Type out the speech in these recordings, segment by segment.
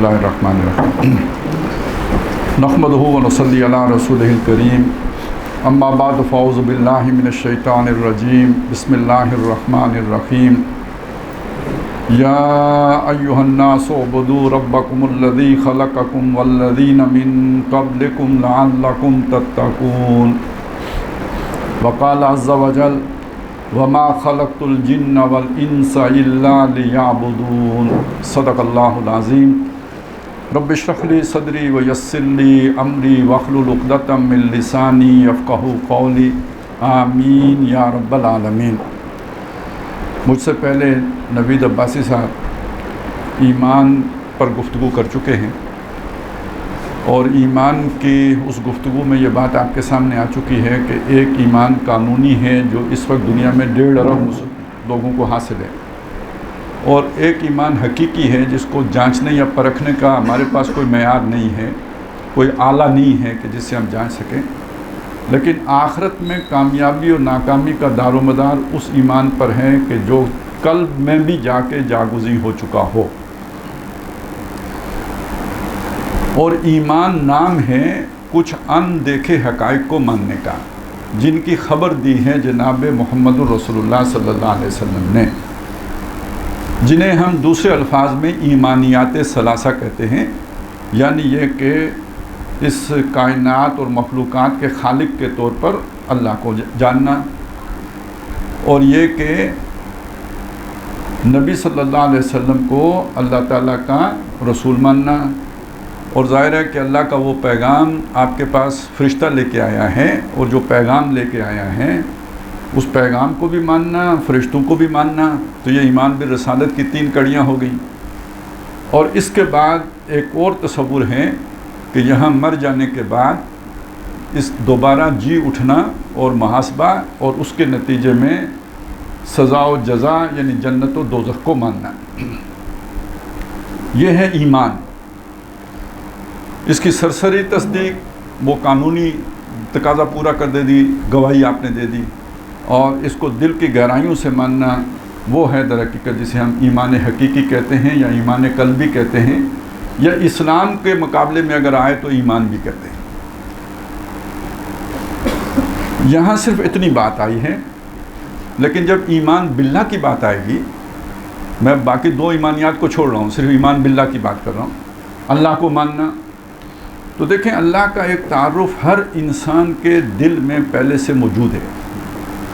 اللہ الرحمن الرحیم نحمدہ و نصلی علی رسولہ الکریم اما بعد فاعوذ باللہ من الشیطان الرجیم بسم اللہ الرحمن الرحیم یا ایہا الناس اعبدوا ربکم الذی خلقکم والذین من قبلکم لعلکم تتقون وقال عز وجل وما خلقت الجن والانس الا لیعبدون صدق اللہ العظیم رب اشرح لی صدری ویسر لی امری واحلل عقدۃ من لسانی یفقہوا قولی آمین یا رب العالمین۔ مجھ سے پہلے نوید عباسی صاحب ایمان پر گفتگو کر چکے ہیں اور ایمان کی اس گفتگو میں یہ بات آپ کے سامنے آ چکی ہے کہ ایک ایمان قانونی ہے جو اس وقت دنیا میں 1.5 ارب لوگوں کو حاصل ہے، اور ایک ایمان حقیقی ہے جس کو جانچنے یا پرکھنے کا ہمارے پاس کوئی معیار نہیں ہے، کوئی آلہ نہیں ہے کہ جس سے ہم جانچ سکیں، لیکن آخرت میں کامیابی اور ناکامی کا دار و مدار اس ایمان پر ہے کہ جو قلب میں بھی جا کے جاگزی ہو چکا ہو۔ اور ایمان نام ہے کچھ ان دیکھے حقائق کو ماننے کا، جن کی خبر دی ہے جناب محمد رسول اللہ صلی اللہ علیہ وسلم نے، جنہیں ہم دوسرے الفاظ میں ایمانیات ثلاثہ کہتے ہیں، یعنی یہ کہ اس کائنات اور مخلوقات کے خالق کے طور پر اللہ کو جاننا، اور یہ کہ نبی صلی اللہ علیہ وسلم کو اللہ تعالیٰ کا رسول ماننا، اور ظاہر ہے کہ اللہ کا وہ پیغام آپ کے پاس فرشتہ لے کے آیا ہے، اور جو پیغام لے کے آیا ہے اس پیغام کو بھی ماننا، فرشتوں کو بھی ماننا، تو یہ ایمان بالرسالت کی 3 کڑیاں ہو گئیں۔ اور اس کے بعد ایک اور تصور ہے کہ یہاں مر جانے کے بعد اس دوبارہ جی اٹھنا اور محاسبہ اور اس کے نتیجے میں سزا و جزا یعنی جنت و دوزخ کو ماننا، یہ ہے ایمان۔ اس کی سرسری تصدیق وہ قانونی تقاضا پورا کر دے دی، گواہی آپ نے دے دی، اور اس کو دل کی گہرائیوں سے ماننا وہ ہے در حقیقت جسے ہم ایمان حقیقی کہتے ہیں یا ایمان قلبی کہتے ہیں، یا اسلام کے مقابلے میں اگر آئے تو ایمان بھی کہتے ہیں۔ یہاں صرف اتنی بات آئی ہے، لیکن جب ایمان باللہ کی بات آئے گی، میں باقی 2 ایمانیات کو چھوڑ رہا ہوں، صرف ایمان باللہ کی بات کر رہا ہوں، اللہ کو ماننا، تو دیکھیں اللہ کا ایک تعارف ہر انسان کے دل میں پہلے سے موجود ہے،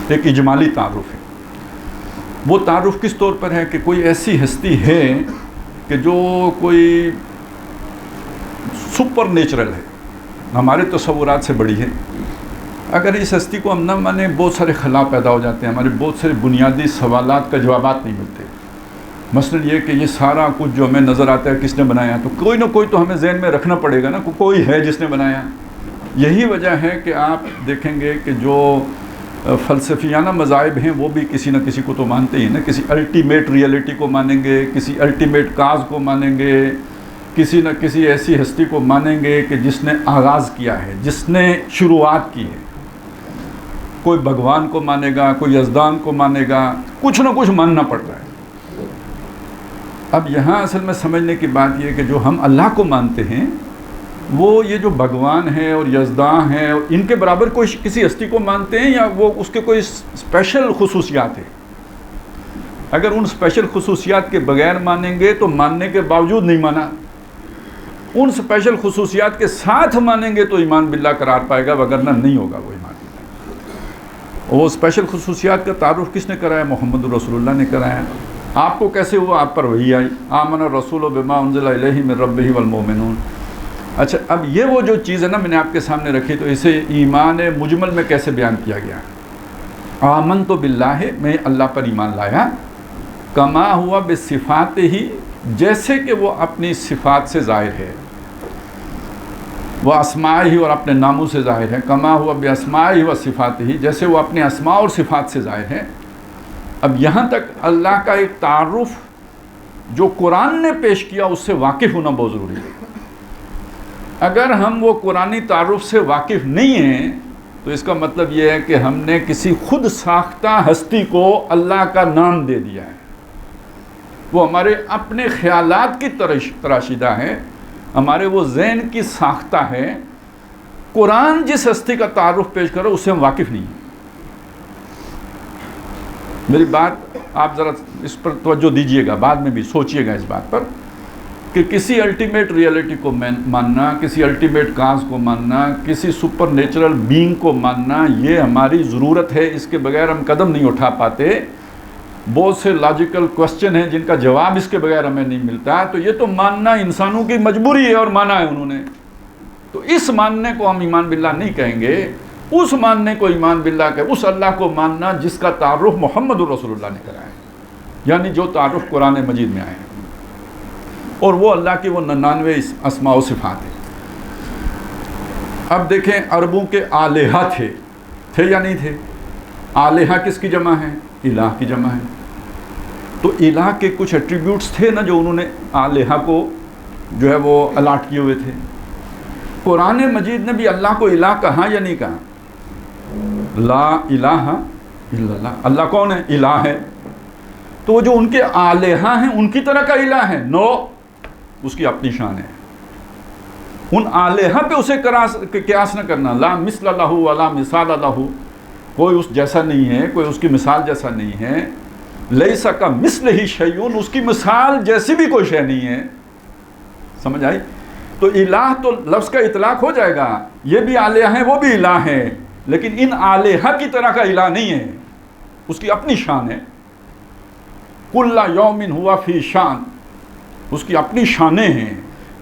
ایک اجمالی تعارف ہے۔ وہ تعارف کس طور پر ہے کہ کوئی ایسی ہستی ہے کہ جو کوئی سپر نیچرل ہے، ہمارے تصورات سے بڑی ہے۔ اگر اس ہستی کو ہم نہ مانیں بہت سارے خلا پیدا ہو جاتے ہیں، ہمارے بہت سارے بنیادی سوالات کا جوابات نہیں ملتے۔ مثلاً یہ کہ یہ سارا کچھ جو ہمیں نظر آتا ہے کس نے بنایا، تو کوئی نہ کوئی تو ہمیں ذہن میں رکھنا پڑے گا نا، کوئی ہے جس نے بنایا۔ یہی وجہ ہے کہ آپ دیکھیں گے کہ جو فلسفیانہ مذاہب ہیں وہ بھی کسی نہ کسی کو تو مانتے ہی نا، کسی الٹیمیٹ ریئلٹی کو مانیں گے، کسی الٹیمیٹ کاز کو مانیں گے، کسی نہ کسی ایسی ہستی کو مانیں گے کہ جس نے آغاز کیا ہے، جس نے شروعات کی ہے۔ کوئی بھگوان کو مانے گا، کوئی یزدان کو مانے گا، کچھ نہ کچھ ماننا پڑتا ہے۔ اب یہاں اصل میں سمجھنے کی بات یہ کہ جو ہم اللہ کو مانتے ہیں وہ یہ جو بھگوان ہے اور یزداں ہیں ان کے برابر کوئی کسی ہستی کو مانتے ہیں، یا وہ اس کے کوئی اسپیشل خصوصیات ہیں؟ اگر ان اسپیشل خصوصیات کے بغیر مانیں گے تو ماننے کے باوجود نہیں مانا، ان اسپیشل خصوصیات کے ساتھ مانیں گے تو ایمان باللہ قرار پائے گا، وگرنہ نہیں ہوگا وہ ایمان باللہ۔ وہ اسپیشل خصوصیات کا تعارف کس نے کرایا؟ محمد رسول اللہ نے کرایا۔ آپ کو کیسے ہوا؟ آپ پر وحی آئی، آمن الرسول بما انزل الیہ من ربہ والمؤمنون۔ اچھا، اب یہ وہ جو چیز ہے نا میں نے آپ کے سامنے رکھی، تو اسے ایمان مجمل میں کیسے بیان کیا گیا؟ آمنت باللہ، میں اللہ پر ایمان لایا، کما ہوا بصفات ہی، جیسے کہ وہ اپنی صفات سے ظاہر ہے، وہ اسماء ہی اور اپنے ناموں سے ظاہر ہے، کما ہوا باسماء ہی و صفات ہی، جیسے وہ اپنے اسماء اور صفات سے ظاہر ہے۔ اب یہاں تک اللہ کا ایک تعارف جو قرآن نے پیش کیا اس سے واقف ہونا بہت ضروری ہے۔ اگر ہم وہ قرآنی تعارف سے واقف نہیں ہیں تو اس کا مطلب یہ ہے کہ ہم نے کسی خود ساختہ ہستی کو اللہ کا نام دے دیا ہے۔ وہ ہمارے اپنے خیالات کی تراشیدہ ہیں، ہمارے وہ ذہن کی ساختہ ہے۔ قرآن جس ہستی کا تعارف پیش کرو اس سے ہم واقف نہیں ہیں۔ میری بات آپ ذرا اس پر توجہ دیجئے گا، بعد میں بھی سوچئے گا اس بات پر کہ کسی الٹیمیٹ ریئلٹی کو ماننا، کسی الٹیمیٹ کاز کو ماننا، کسی سپر نیچرل بینگ کو ماننا، یہ ہماری ضرورت ہے، اس کے بغیر ہم قدم نہیں اٹھا پاتے۔ بہت سے لاجیکل کوسچن ہیں جن کا جواب اس کے بغیر ہمیں نہیں ملتا، تو یہ تو ماننا انسانوں کی مجبوری ہے اور مانا ہے انہوں نے۔ تو اس ماننے کو ہم ایمان باللہ نہیں کہیں گے، اس ماننے کو ایمان باللہ کہ اس اللہ کو ماننا جس کا تعارف محمد رسول اللہ نے کرایا ہے، یعنی جو تعارف قرآن مجید میں آئے ہیں، اور وہ اللہ کی وہ 99 اسماء و صفات ہیں۔ اب دیکھیں، عربوں کے آلہہ تھے یا نہیں تھے؟ آلہہ کس کی جمع ہے؟ الہ کی جمع ہے۔ تو الہ کے کچھ ایٹریبیوٹس تھے نا جو انہوں نے آلہہ کو جو ہے وہ الاٹ کیے ہوئے تھے۔ قرآن مجید نے بھی اللہ کو الہ کہا یا نہیں کہا؟ لا الہ الا اللہ، اللہ کون ہے؟ الہ ہے۔ تو وہ جو ان کے آلہہ ہیں ان کی طرح کا الہ ہے؟ نو، اس کی اپنی شان ہے۔ ان آلہہ پہ اسے قیاس نہ کرنا۔ لا مثل لہ ولا مثال لہ، کوئی اس جیسا نہیں ہے، کوئی اس کی مثال جیسا نہیں ہے۔ لیس کمثلہ شیء، اس کی مثال جیسی بھی کوئی شے نہیں ہے۔ سمجھ آئی؟ تو الہ تو لفظ کا اطلاق ہو جائے گا، یہ بھی آلہہ ہیں وہ بھی الہ ہیں، لیکن ان آلہہ کی طرح کا الہ نہیں ہے، اس کی اپنی شان ہے۔ کل یوم ہوا فی شان، اس کی اپنی شانیں ہیں،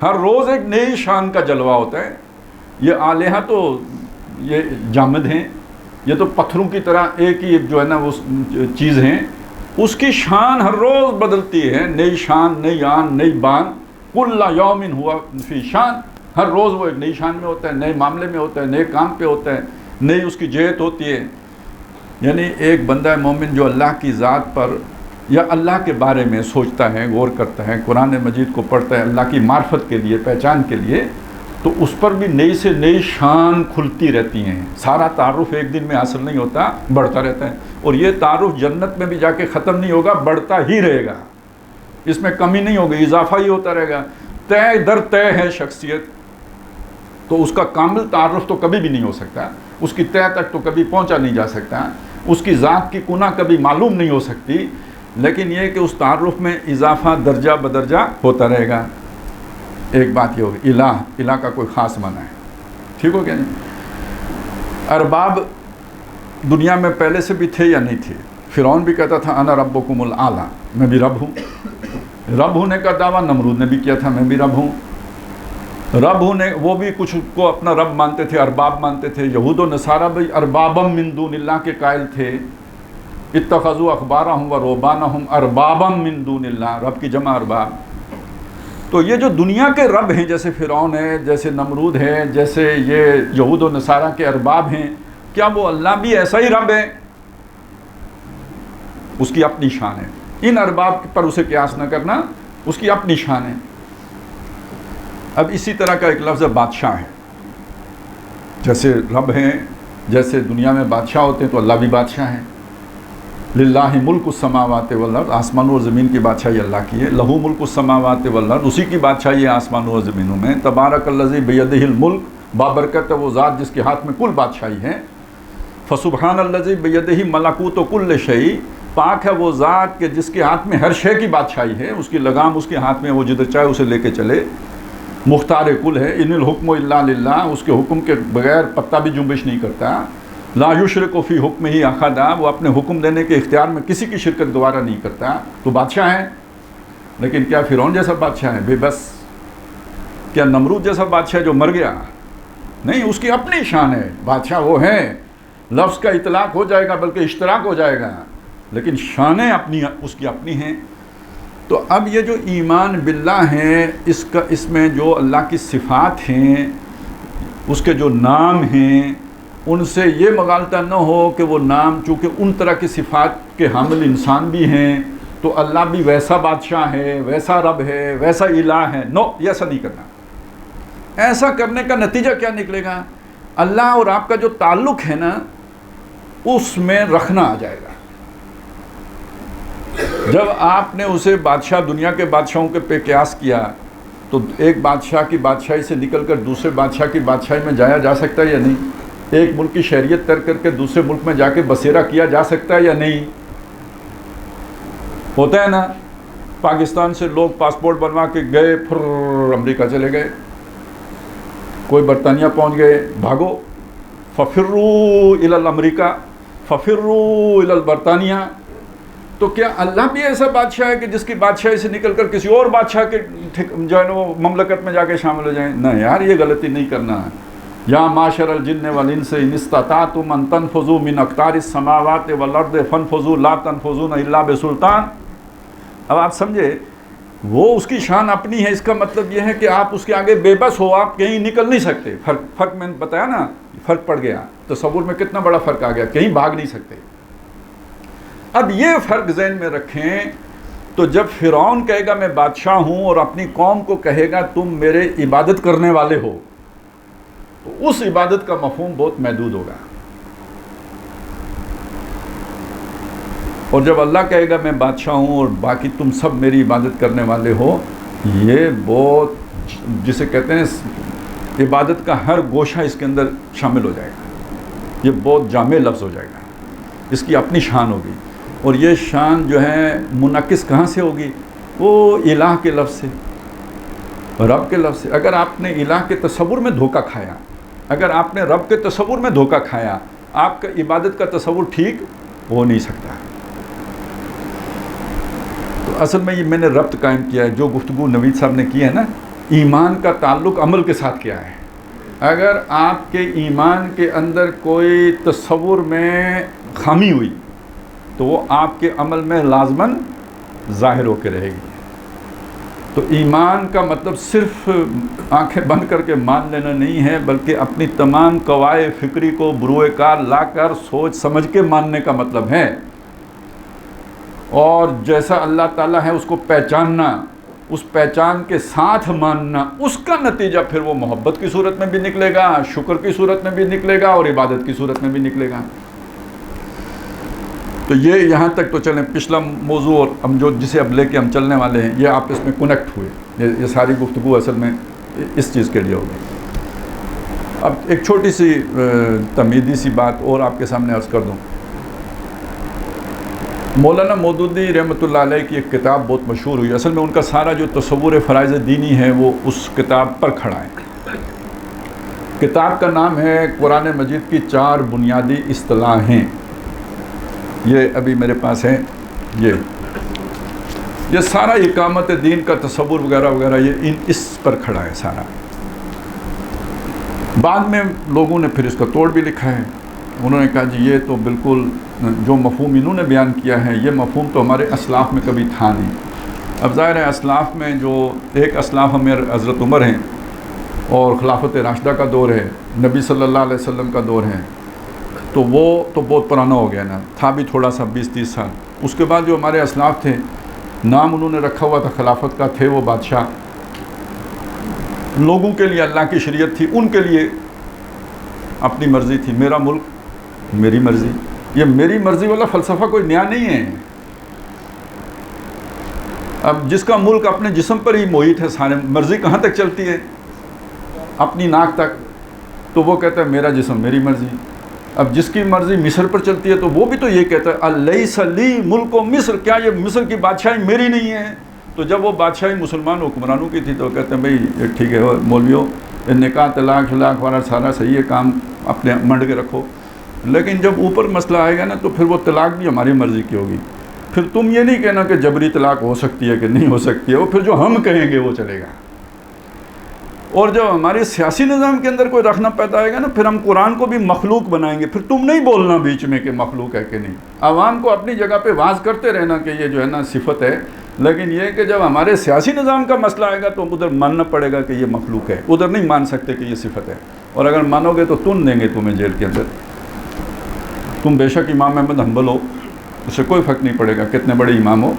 ہر روز ایک نئی شان کا جلوہ ہوتا ہے۔ یہ آلہہ تو یہ جامد ہیں، یہ تو پتھروں کی طرح ایک ہی جو ہے نا وہ چیز ہیں، اس کی شان ہر روز بدلتی ہے، نئی شان، نئی آن، نئی بان۔ کل یوم ہوا فی شان، ہر روز وہ ایک نئی شان میں ہوتا ہے، نئے معاملے میں ہوتا ہے، نئے کام پہ ہوتا ہے، نئی اس کی جہت ہوتی ہے۔ یعنی ایک بندہ مومن جو اللہ کی ذات پر یا اللہ کے بارے میں سوچتا ہے، غور کرتا ہے، قرآن مجید کو پڑھتا ہے اللہ کی معرفت کے لیے، پہچان کے لیے، تو اس پر بھی نئی سے نئی شان کھلتی رہتی ہیں۔ سارا تعارف ایک دن میں حاصل نہیں ہوتا، بڑھتا رہتا ہے، اور یہ تعارف جنت میں بھی جا کے ختم نہیں ہوگا، بڑھتا ہی رہے گا، اس میں کمی نہیں ہوگی، اضافہ ہی ہوتا رہے گا۔ طے در طے ہے شخصیت، تو اس کا کامل تعارف تو کبھی بھی نہیں ہو سکتا، اس کی طے تک تو کبھی پہنچا نہیں جا سکتا، اس کی ذات کی کنہ کبھی معلوم نہیں ہو سکتی، لیکن یہ کہ اس تعارف میں اضافہ درجہ بدرجہ ہوتا رہے گا۔ ایک بات یہ ہوگی، الہ کا کوئی خاص معنی ہے، ٹھیک ہو گیا نہیں؟ ارباب دنیا میں پہلے سے بھی تھے یا نہیں تھے؟ فرعون بھی کہتا تھا انا ربکم الاعلی، میں بھی رب ہوں۔ رب ہونے کا دعویٰ نمرود نے بھی کیا تھا، میں بھی رب ہوں۔ رب ہونے، وہ بھی کچھ کو اپنا رب مانتے تھے، ارباب مانتے تھے۔ یہود و نصارہ بھی اربابم من دون اللہ کے قائل تھے۔ اتخذوا احبارهم ورهبانهم اربابا من دون اللہ، رب کی جمع ارباب۔ تو یہ جو دنیا کے رب ہیں، جیسے فرعون ہے، جیسے نمرود ہے، جیسے یہ یہود و نصارہ کے ارباب ہیں، کیا وہ اللہ بھی ایسا ہی رب ہے؟ اس کی اپنی شان ہے، ان ارباب پر اسے قیاس نہ کرنا، اس کی اپنی شان ہے۔ اب اسی طرح کا ایک لفظ بادشاہ ہے، جیسے رب ہیں، جیسے دنیا میں بادشاہ ہوتے ہیں تو اللہ بھی بادشاہ ہیں۔ للہ ملک السماوات والارض، آسمانوں اور زمین کی بادشاہی اللہ کی ہے۔ لہو ملک السماوات والارض، اسی کی بادشاہی ہے آسمانوں اور زمینوں میں۔ تبارک الذی بیدہ الملک، بابرکت وہ ذات جس کے ہاتھ میں کل بادشاہی ہے۔ فسبحان الذی بیدہ ملکوت کل شیء، پاک ہے وہ ذات کہ جس کے ہاتھ میں ہر شے کی بادشاہی ہے، اس کی لگام اس کے ہاتھ میں، وہ جدھر چاہے اسے لے کے چلے۔ مختار کل ہے، ان الحکم الا للہ، اس کے حکم کے بغیر پتہ بھی جنبش نہیں کرتا۔ لا یشرک فی حکمہ احدا، وہ اپنے حکم دینے کے اختیار میں کسی کی شرکت گوارا نہیں کرتا۔ تو بادشاہ ہے، لیکن کیا فرعون جیسا بادشاہ ہے بے بس؟ کیا نمرود جیسا بادشاہ جو مر گیا؟ نہیں، اس کی اپنی شان ہے، بادشاہ وہ ہے، لفظ کا اطلاق ہو جائے گا بلکہ اشتراک ہو جائے گا، لیکن شانیں اپنی اس کی اپنی ہیں۔ تو اب یہ جو ایمان باللہ ہے، اس میں جو اللہ کی صفات ہیں، اس کے جو نام ہیں، ان سے یہ مغالطہ نہ ہو کہ وہ نام چونکہ ان طرح کی صفات کے حامل انسان بھی ہیں تو اللہ بھی ویسا بادشاہ ہے، ویسا رب ہے، ویسا الہ ہے۔ نو، یہ ایسا نہیں کرنا۔ ایسا کرنے کا نتیجہ کیا نکلے گا؟ اللہ اور آپ کا جو تعلق ہے نا، اس میں رکھنا آ جائے گا۔ جب آپ نے اسے بادشاہ دنیا کے بادشاہوں کے پہ قیاس کیا تو ایک بادشاہ کی بادشاہی سے نکل کر دوسرے بادشاہ کی بادشاہی میں جایا جا سکتا ہے یا نہیں؟ ایک ملک کی شہریت ترک کر کے دوسرے ملک میں جا کے بسیرا کیا جا سکتا ہے یا نہیں؟ ہوتا ہے نا، پاکستان سے لوگ پاسپورٹ بنوا کے گئے، پھر امریکہ چلے گئے، کوئی برطانیہ پہنچ گئے، بھاگو، ففروا الی الامریکا ففروا الی البرطانیہ۔ تو کیا اللہ بھی ایسا بادشاہ ہے کہ جس کی بادشاہی سے نکل کر کسی اور بادشاہ کے جو ہے نا وہ مملکت میں جا کے شامل ہو جائیں؟ نہ یار، یہ غلطی نہیں کرنا ہے۔ یا معاشر الجن والانس ان استطعتم ان تنفذوا من اقطار السماوات والارض فانفذوا لا تنفذون الا بسلطان۔ اب آپ سمجھے، وہ اس کی شان اپنی ہے، اس کا مطلب یہ ہے کہ آپ اس کے آگے بے بس ہو، آپ کہیں نکل نہیں سکتے۔ فرق میں نے بتایا نا، فرق پڑ گیا، تصور میں کتنا بڑا فرق آ گیا، کہیں بھاگ نہیں سکتے۔ اب یہ فرق ذہن میں رکھیں، تو جب فرعون کہے گا میں بادشاہ ہوں اور اپنی قوم کو کہے گا تم میرے عبادت کرنے والے ہو، تو اس عبادت کا مفہوم بہت محدود ہوگا۔ اور جب اللہ کہے گا میں بادشاہ ہوں اور باقی تم سب میری عبادت کرنے والے ہو، یہ بہت، جسے کہتے ہیں عبادت کا ہر گوشہ اس کے اندر شامل ہو جائے گا، یہ بہت جامع لفظ ہو جائے گا، اس کی اپنی شان ہوگی۔ اور یہ شان جو ہے منعکس کہاں سے ہوگی؟ وہ الہ کے لفظ سے، رب کے لفظ سے۔ اگر آپ نے الہ کے تصور میں دھوکہ کھایا، اگر آپ نے رب کے تصور میں دھوکہ کھایا، آپ کا عبادت کا تصور ٹھیک ہو نہیں سکتا۔ تو اصل میں یہ میں نے ربط قائم کیا ہے، جو گفتگو نوید صاحب نے کی ہے نا، ایمان کا تعلق عمل کے ساتھ کیا ہے۔ اگر آپ کے ایمان کے اندر کوئی تصور میں خامی ہوئی تو وہ آپ کے عمل میں لازماً ظاہر ہو کے رہے گی۔ تو ایمان کا مطلب صرف آنکھیں بند کر کے مان لینا نہیں ہے، بلکہ اپنی تمام قواعد فکری کو بروئے کار لا کر سوچ سمجھ کے ماننے کا مطلب ہے، اور جیسا اللہ تعالیٰ ہے اس کو پہچاننا، اس پہچان کے ساتھ ماننا، اس کا نتیجہ پھر وہ محبت کی صورت میں بھی نکلے گا، شکر کی صورت میں بھی نکلے گا، اور عبادت کی صورت میں بھی نکلے گا۔ تو یہ یہاں تک تو چلیں، پچھلا موضوع اور ہم جو جسے اب لے کے ہم چلنے والے ہیں، یہ آپ اس میں کنیکٹ ہوئے، یہ ساری گفتگو اصل میں اس چیز کے لیے ہوگی۔ اب ایک چھوٹی سی تمہیدی سی بات اور آپ کے سامنے عرض کر دوں۔ مولانا مودودی رحمۃ اللہ علیہ کی ایک کتاب بہت مشہور ہوئی، اصل میں ان کا سارا جو تصور فرائض دینی ہے وہ اس کتاب پر کھڑا ہے۔ کتاب کا نام ہے قرآن مجید کی 4 بنیادی اصطلاحیں۔ یہ ابھی میرے پاس ہے، یہ سارا اقامت دین کا تصور وغیرہ وغیرہ یہ اس پر کھڑا ہے سارا۔ بعد میں لوگوں نے پھر اس کا توڑ بھی لکھا ہے، انہوں نے کہا جی یہ تو بالکل جو مفہوم انہوں نے بیان کیا ہے یہ مفہوم تو ہمارے اسلاف میں کبھی تھا نہیں۔ اب ظاہر ہے اسلاف میں جو ایک اسلاف ہمیں حضرت عمر ہیں اور خلافت راشدہ کا دور ہے، نبی صلی اللہ علیہ وسلم کا دور ہے، تو وہ تو بہت پرانا ہو گیا نا، تھا بھی تھوڑا سا 20-30 سال۔ اس کے بعد جو ہمارے اسلاف تھے، نام انہوں نے رکھا ہوا تھا خلافت کا، تھے وہ بادشاہ، لوگوں کے لیے اللہ کی شریعت تھی، ان کے لیے اپنی مرضی تھی، میرا ملک میری مرضی۔ یہ میری مرضی والا فلسفہ کوئی نیا نہیں ہے۔ اب جس کا ملک اپنے جسم پر ہی محیط ہے، سارے مرضی کہاں تک چلتی ہے؟ اپنی ناک تک، تو وہ کہتا ہے میرا جسم میری مرضی۔ اب جس کی مرضی مصر پر چلتی ہے تو وہ بھی تو یہ کہتا ہے الیس لی ملک مصر، کیا یہ مصر کی بادشاہی میری نہیں ہے؟ تو جب وہ بادشاہی مسلمان حکمرانوں کی تھی تو کہتے ہیں بھئی ٹھیک ہے مولویوں، نکاح طلاق شلاق والا سارا صحیح ہے، کام اپنے منڈ کے رکھو، لیکن جب اوپر مسئلہ آئے گا نا تو پھر وہ طلاق بھی ہماری مرضی کی ہوگی۔ پھر تم یہ نہیں کہنا کہ جبری طلاق ہو سکتی ہے کہ نہیں ہو سکتی ہے، وہ پھر جو ہم کہیں گے وہ چلے گا۔ اور جب ہمارے سیاسی نظام کے اندر کوئی رکھنا پیدا آئے گا نا، پھر ہم قرآن کو بھی مخلوق بنائیں گے، پھر تم نہیں بولنا بیچ میں کہ مخلوق ہے کہ نہیں۔ عوام کو اپنی جگہ پہ واعظ کرتے رہنا کہ یہ جو ہے نا صفت ہے، لیکن یہ کہ جب ہمارے سیاسی نظام کا مسئلہ آئے گا تو ادھر ماننا پڑے گا کہ یہ مخلوق ہے، ادھر نہیں مان سکتے کہ یہ صفت ہے، اور اگر مانو گے تو تن دیں گے تمہیں جیل کے اندر۔ تم بے شک امام احمد حنبل ہو، اس سے کوئی فرق نہیں پڑے گا کتنے بڑے امام ہو،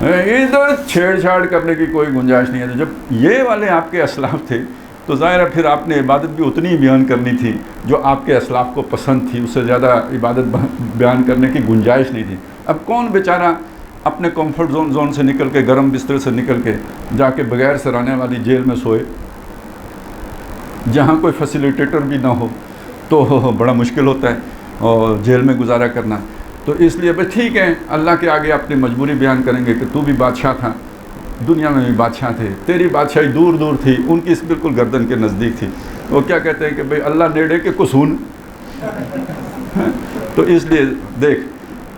ادھر چھیڑ چھاڑ کرنے کی کوئی گنجائش نہیں ہے۔ جب یہ والے آپ کے اسلاف تھے تو ظاہر ہے پھر آپ نے عبادت بھی اتنی ہی بیان کرنی تھی جو آپ کے اسلاف کو پسند تھی، اس سے زیادہ عبادت بیان کرنے کی گنجائش نہیں تھی۔ اب کون بیچارہ اپنے کمفرٹ زون سے نکل کے، گرم بستر سے نکل کے جا کے بغیر سرانے والی جیل میں سوئے، جہاں کوئی فیسیلیٹیٹر بھی نہ ہو تو بڑا مشکل ہوتا ہے اور جیل میں گزارا کرنا. تو اس لیے بھائی ٹھیک ہے، اللہ کے آگے اپنی مجبوری بیان کریں گے کہ تو بھی بادشاہ تھا، دنیا میں بھی بادشاہ تھے، تیری بادشاہی دور دور تھی، ان کی بالکل گردن کے نزدیک تھی. وہ کیا کہتے ہیں کہ بھائی اللہ نیڑے کے قصون. تو اس لیے دیکھ،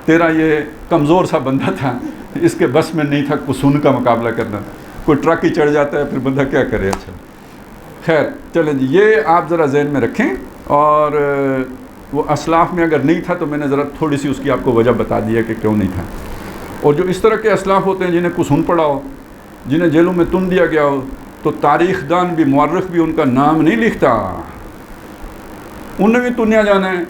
تیرا یہ کمزور سا بندہ تھا، اس کے بس میں نہیں تھا قصون کا مقابلہ کرنا. کوئی ٹرک ہی چڑھ جاتا ہے پھر بندہ کیا کرے. اچھا خیر چلیں جی، یہ آپ ذرا ذہن میں رکھیں. اور وہ اسلاف میں اگر نہیں تھا تو میں نے ذرا تھوڑی سی اس کی آپ کو وجہ بتا دی ہے کہ کیوں نہیں تھا. اور جو اس طرح کے اسلاف ہوتے ہیں جنہیں قصون پڑا ہو، جنہیں جیلوں میں تن دیا گیا ہو، تو تاریخ دان بھی، مورخ بھی ان کا نام نہیں لکھتا، انہیں بھی تنیا جانا ہے.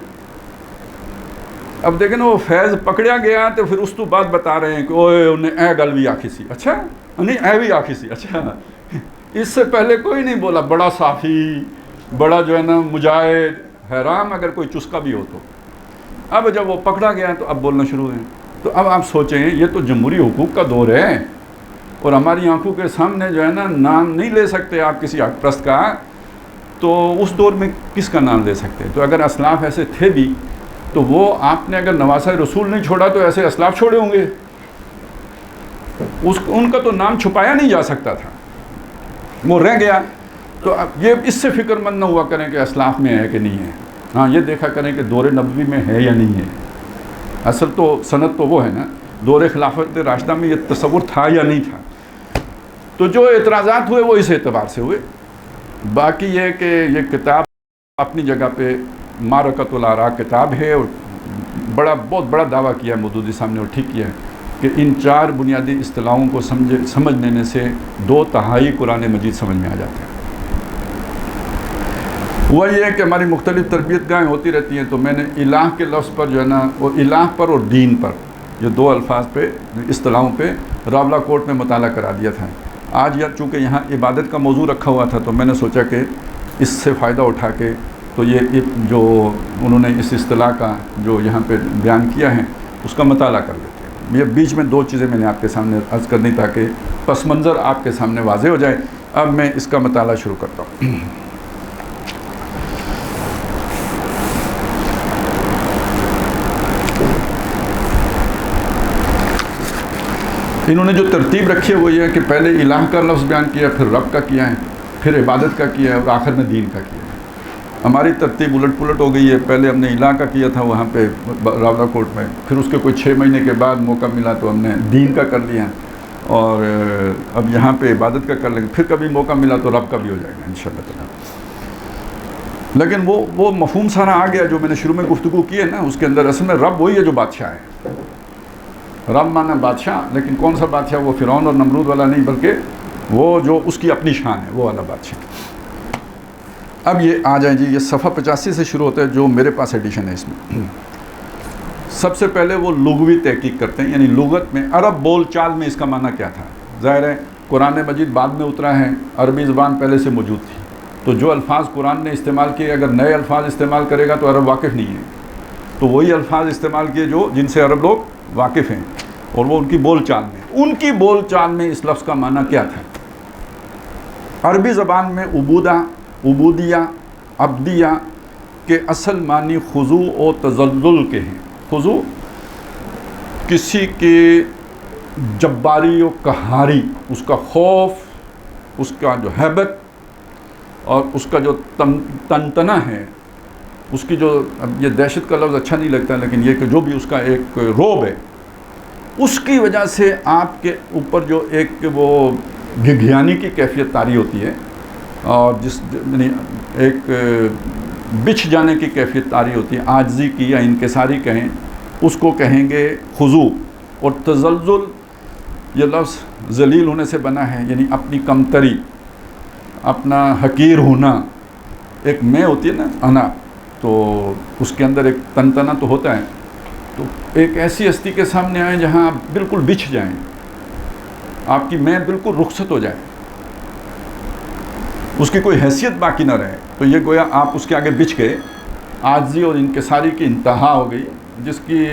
اب دیکھیں نا، وہ فیض پکڑیا گیا تو پھر اس تو بعد بتا رہے ہیں کہ اوئے انہیں اے گل بھی آکھی سی. اچھا نہیں، اے بھی آکھی سی. اچھا اس سے پہلے کوئی نہیں بولا بڑا صافی، بڑا جو ہے نا مجاہد. حیران اگر کوئی چسکا بھی ہو تو. اب جب وہ پکڑا گیا تو اب بولنا شروع ہیں. تو اب آپ سوچیں، یہ تو جمہوری حقوق کا دور ہے اور ہماری آنکھوں کے سامنے جو ہے نا نام نہیں لے سکتے آپ کسی حق پرست کا، تو اس دور میں کس کا نام لے سکتے؟ تو اگر اسلاف ایسے تھے بھی تو وہ آپ نے اگر نواسہ رسول نہیں چھوڑا تو ایسے اسلاف چھوڑے ہوں گے. ان کا تو نام چھپایا نہیں جا سکتا تھا، وہ رہ گیا. تو اب یہ اس سے فکر مند نہ ہوا کریں کہ اسلاف میں ہے کہ نہیں ہے. ہاں یہ دیکھا کریں کہ دور نبوی میں ہے یا نہیں ہے. اصل تو سند تو وہ ہے نا، دور خلافت راشدہ میں یہ تصور تھا یا نہیں تھا. تو جو اعتراضات ہوئے وہ اس اعتبار سے ہوئے. باقی یہ کہ یہ کتاب اپنی جگہ پہ معرکۃ الآراء کتاب ہے، اور بہت بڑا دعویٰ کیا ہے مودودی صاحب نے، اور ٹھیک کیا ہے کہ ان 4 بنیادی اصطلاحوں کو سمجھ لینے سے 2/3 قرآن مجید سمجھ میں آ جاتا ہے. وہ یہ ہے کہ ہماری مختلف تربیت گاہیں ہوتی رہتی ہیں، تو میں نے الہ کے لفظ پر جو ہے نا، وہ الہ پر اور دین پر، یہ 2 الفاظ پہ، اصطلاحوں پہ راولہ کوٹ میں مطالعہ کرا دیا تھا. آج یا چونکہ یہاں عبادت کا موضوع رکھا ہوا تھا تو میں نے سوچا کہ اس سے فائدہ اٹھا کے تو یہ جو انہوں نے اس اصطلاح کا جو یہاں پہ بیان کیا ہے اس کا مطالعہ کر لیتے ہیں. یہ بیچ میں 2 چیزیں میں نے آپ کے سامنے عرض کر دی تاکہ پس منظر آپ کے سامنے واضح ہو جائے. اب میں اس کا مطالعہ شروع کرتا ہوں. انہوں نے جو ترتیب رکھی ہے وہ یہ ہے کہ پہلے الہ کا لفظ بیان کیا، پھر رب کا کیا ہے، پھر عبادت کا کیا ہے، اور آخر میں دین کا کیا ہے. ہماری ترتیب الٹ پلٹ ہو گئی ہے. پہلے ہم نے الہ کا کیا تھا وہاں پہ راولہ کوٹ میں، پھر اس کے کوئی 6 مہینے کے بعد موقع ملا تو ہم نے دین کا کر لیا، اور اب یہاں پہ عبادت کا کر لیں گے. پھر کبھی موقع ملا تو رب کا بھی ہو جائے گا انشاءاللہ تعالیٰ. لیکن وہ مفہوم سارا آ گیا جو میں نے شروع میں گفتگو کی ہے نا، اس کے اندر اصل میں رب وہی ہے جو بادشاہ ہے. رب مانا بادشاہ، لیکن کون سا بادشاہ؟ وہ فرعون اور نمرود والا نہیں، بلکہ وہ جو اس کی اپنی شان ہے وہ والا بادشاہ. اب یہ آ جائیں جی، یہ صفحہ 85 سے شروع ہوتا ہے جو میرے پاس ایڈیشن ہے. اس میں سب سے پہلے وہ لغوی تحقیق کرتے ہیں، یعنی لغت میں عرب بول چال میں اس کا معنی کیا تھا. ظاہر ہے قرآن مجید بعد میں اترا ہے، عربی زبان پہلے سے موجود تھی، تو جو الفاظ قرآن نے استعمال کیے اگر نئے الفاظ استعمال کرے گا تو عرب واقف نہیں ہے، تو وہی الفاظ استعمال کیے جن سے عرب لوگ واقف ہیں، اور وہ ان کی بول چال میں اس لفظ کا معنی کیا تھا. عربی زبان میں عبودیہ، عبدیہ کے اصل معنی خضوع و تذلل کے ہیں. خضوع کسی کے جباری و قہاری، اس کا خوف، اس کا جو ہیبت اور اس کا جو تنتنا ہے، اس کی جو، اب یہ دہشت کا لفظ اچھا نہیں لگتا لیکن یہ کہ جو بھی اس کا ایک روب ہے، اس کی وجہ سے آپ کے اوپر جو ایک وہ گھگھیانی کی کیفیت طاری ہوتی ہے، اور یعنی ایک بچھ جانے کی کیفیت طاری ہوتی ہے، عاجزی کی یا انکساری کہیں، اس کو کہیں گے خضوع. اور تزلزل، یہ لفظ ذلیل ہونے سے بنا ہے، یعنی اپنی کمتری، اپنا حقیر ہونا. ایک میں ہوتی ہے نا انا، تو اس کے اندر ایک تنتنا تو ہوتا ہے، تو ایک ایسی ہستی کے سامنے آئیں جہاں آپ بالکل بچھ جائیں، آپ کی میں بالکل رخصت ہو جائے، اس کی کوئی حیثیت باقی نہ رہے، تو یہ گویا آپ اس کے آگے بچھ گئے، عاجزی اور انکساری کی انتہا ہو گئی، جس کی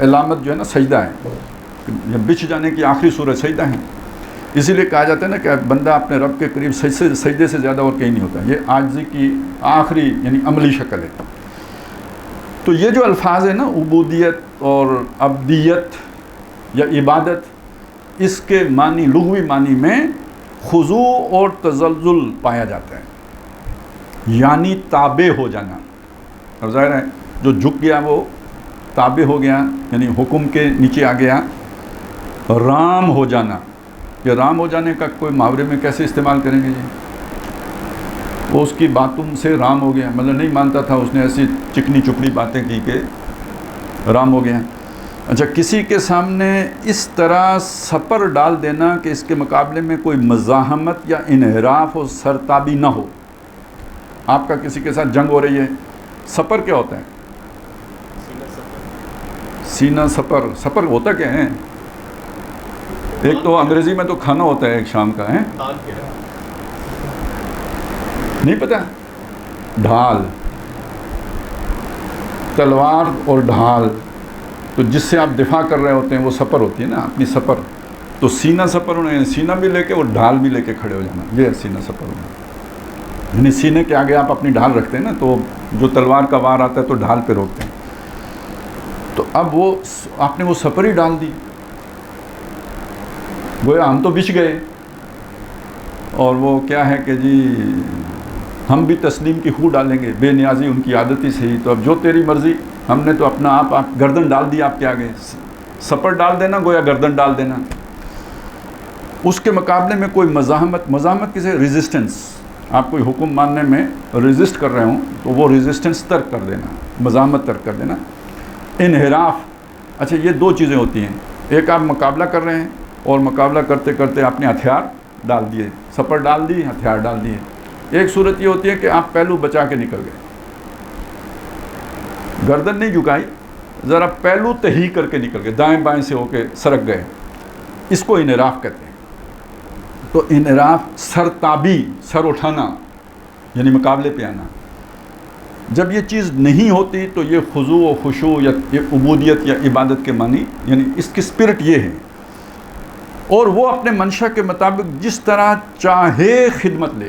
علامت جو ہے نا سجدہ ہے. بچھ جانے کی آخری صورت سجدہ ہے. اسی لیے کہا جاتا ہے نا کہ بندہ اپنے رب کے قریب سجدے سے زیادہ اور کہیں نہیں ہوتا. یہ عاجزی کی آخری یعنی عملی شکل ہے. تو یہ جو الفاظ ہیں نا عبودیت اور عبدیت یا عبادت، اس کے معنی لغوی معنی میں خضوع اور تذلل پایا جاتا ہے، یعنی تابع ہو جانا. اور ظاہر ہے جو جھک گیا وہ تابع ہو گیا، یعنی حکم کے نیچے آ گیا. رام ہو جانا، یہ رام ہو جانے کا کوئی محاورے میں کیسے استعمال کریں گے جی؟ وہ اس کی باتوں سے رام ہو گیا، مطلب نہیں مانتا تھا، اس نے ایسی چکنی چپڑی باتیں کی کہ رام ہو گیا. اچھا، کسی کے سامنے اس طرح سپر ڈال دینا کہ اس کے مقابلے میں کوئی مزاحمت یا انحراف و سرتابی نہ ہو. آپ کا کسی کے ساتھ جنگ ہو رہی ہے، سپر کیا ہوتا ہے؟ سینہ سپر. سپر ہوتا کیا ہے؟ ایک تو انگریزی میں تو کھانا ہوتا ہے ایک شام کا ہے، نہیں پتہ؟ ڈھال، تلوار اور ڈھال، تو جس سے آپ دفاع کر رہے ہوتے ہیں وہ سپر ہوتی ہے نا، اپنی سپر. تو سینہ سپر ہونا، سینہ بھی لے کے اور ڈھال بھی لے کے کھڑے ہو جانا، یہ ہے سینہ سپر ہونا. یعنی سینے کے آگے آپ اپنی ڈھال رکھتے ہیں نا، تو جو تلوار کا وار آتا ہے تو ڈھال پہ روکتے ہیں. تو اب وہ آپ نے وہ سپر ہی ڈال دی، گویا ہم تو بچ گئے. اور وہ کیا ہے کہ جی ہم بھی تسلیم کی خو ڈالیں گے، بے نیازی ان کی عادت ہی صحیح. تو اب جو تیری مرضی، ہم نے تو اپنا آپ گردن ڈال دی آپ کے آگے. سپر ڈال دینا گویا گردن ڈال دینا. اس کے مقابلے میں کوئی مزاحمت کسے؟ ریزسٹنس. آپ کوئی حکم ماننے میں ریزسٹ کر رہے ہوں تو وہ ریزسٹنس ترک کر دینا، مزاحمت ترک کر دینا. انحراف، اچھا یہ دو چیزیں ہوتی ہیں. ایک آپ مقابلہ کر رہے ہیں اور مقابلہ کرتے کرتے آپ نے ہتھیار ڈال دیے، سپر ڈال دی، ہتھیار ڈال دیے. ایک صورت یہ ہوتی ہے کہ آپ پہلو بچا کے نکل گئے، گردن نہیں جھکائی، ذرا پہلو تہی کر کے نکل گئے، دائیں بائیں سے ہو کے سرک گئے. اس کو انحراف کہتے ہیں. تو انحراف سرتابی، سر اٹھانا یعنی مقابلے پہ آنا. جب یہ چیز نہیں ہوتی تو یہ خضوع و خشوع یا عبودیت یا عبادت کے معنی، یعنی اس کی اسپرٹ یہ ہے. اور وہ اپنے منشا کے مطابق جس طرح چاہے خدمت لے،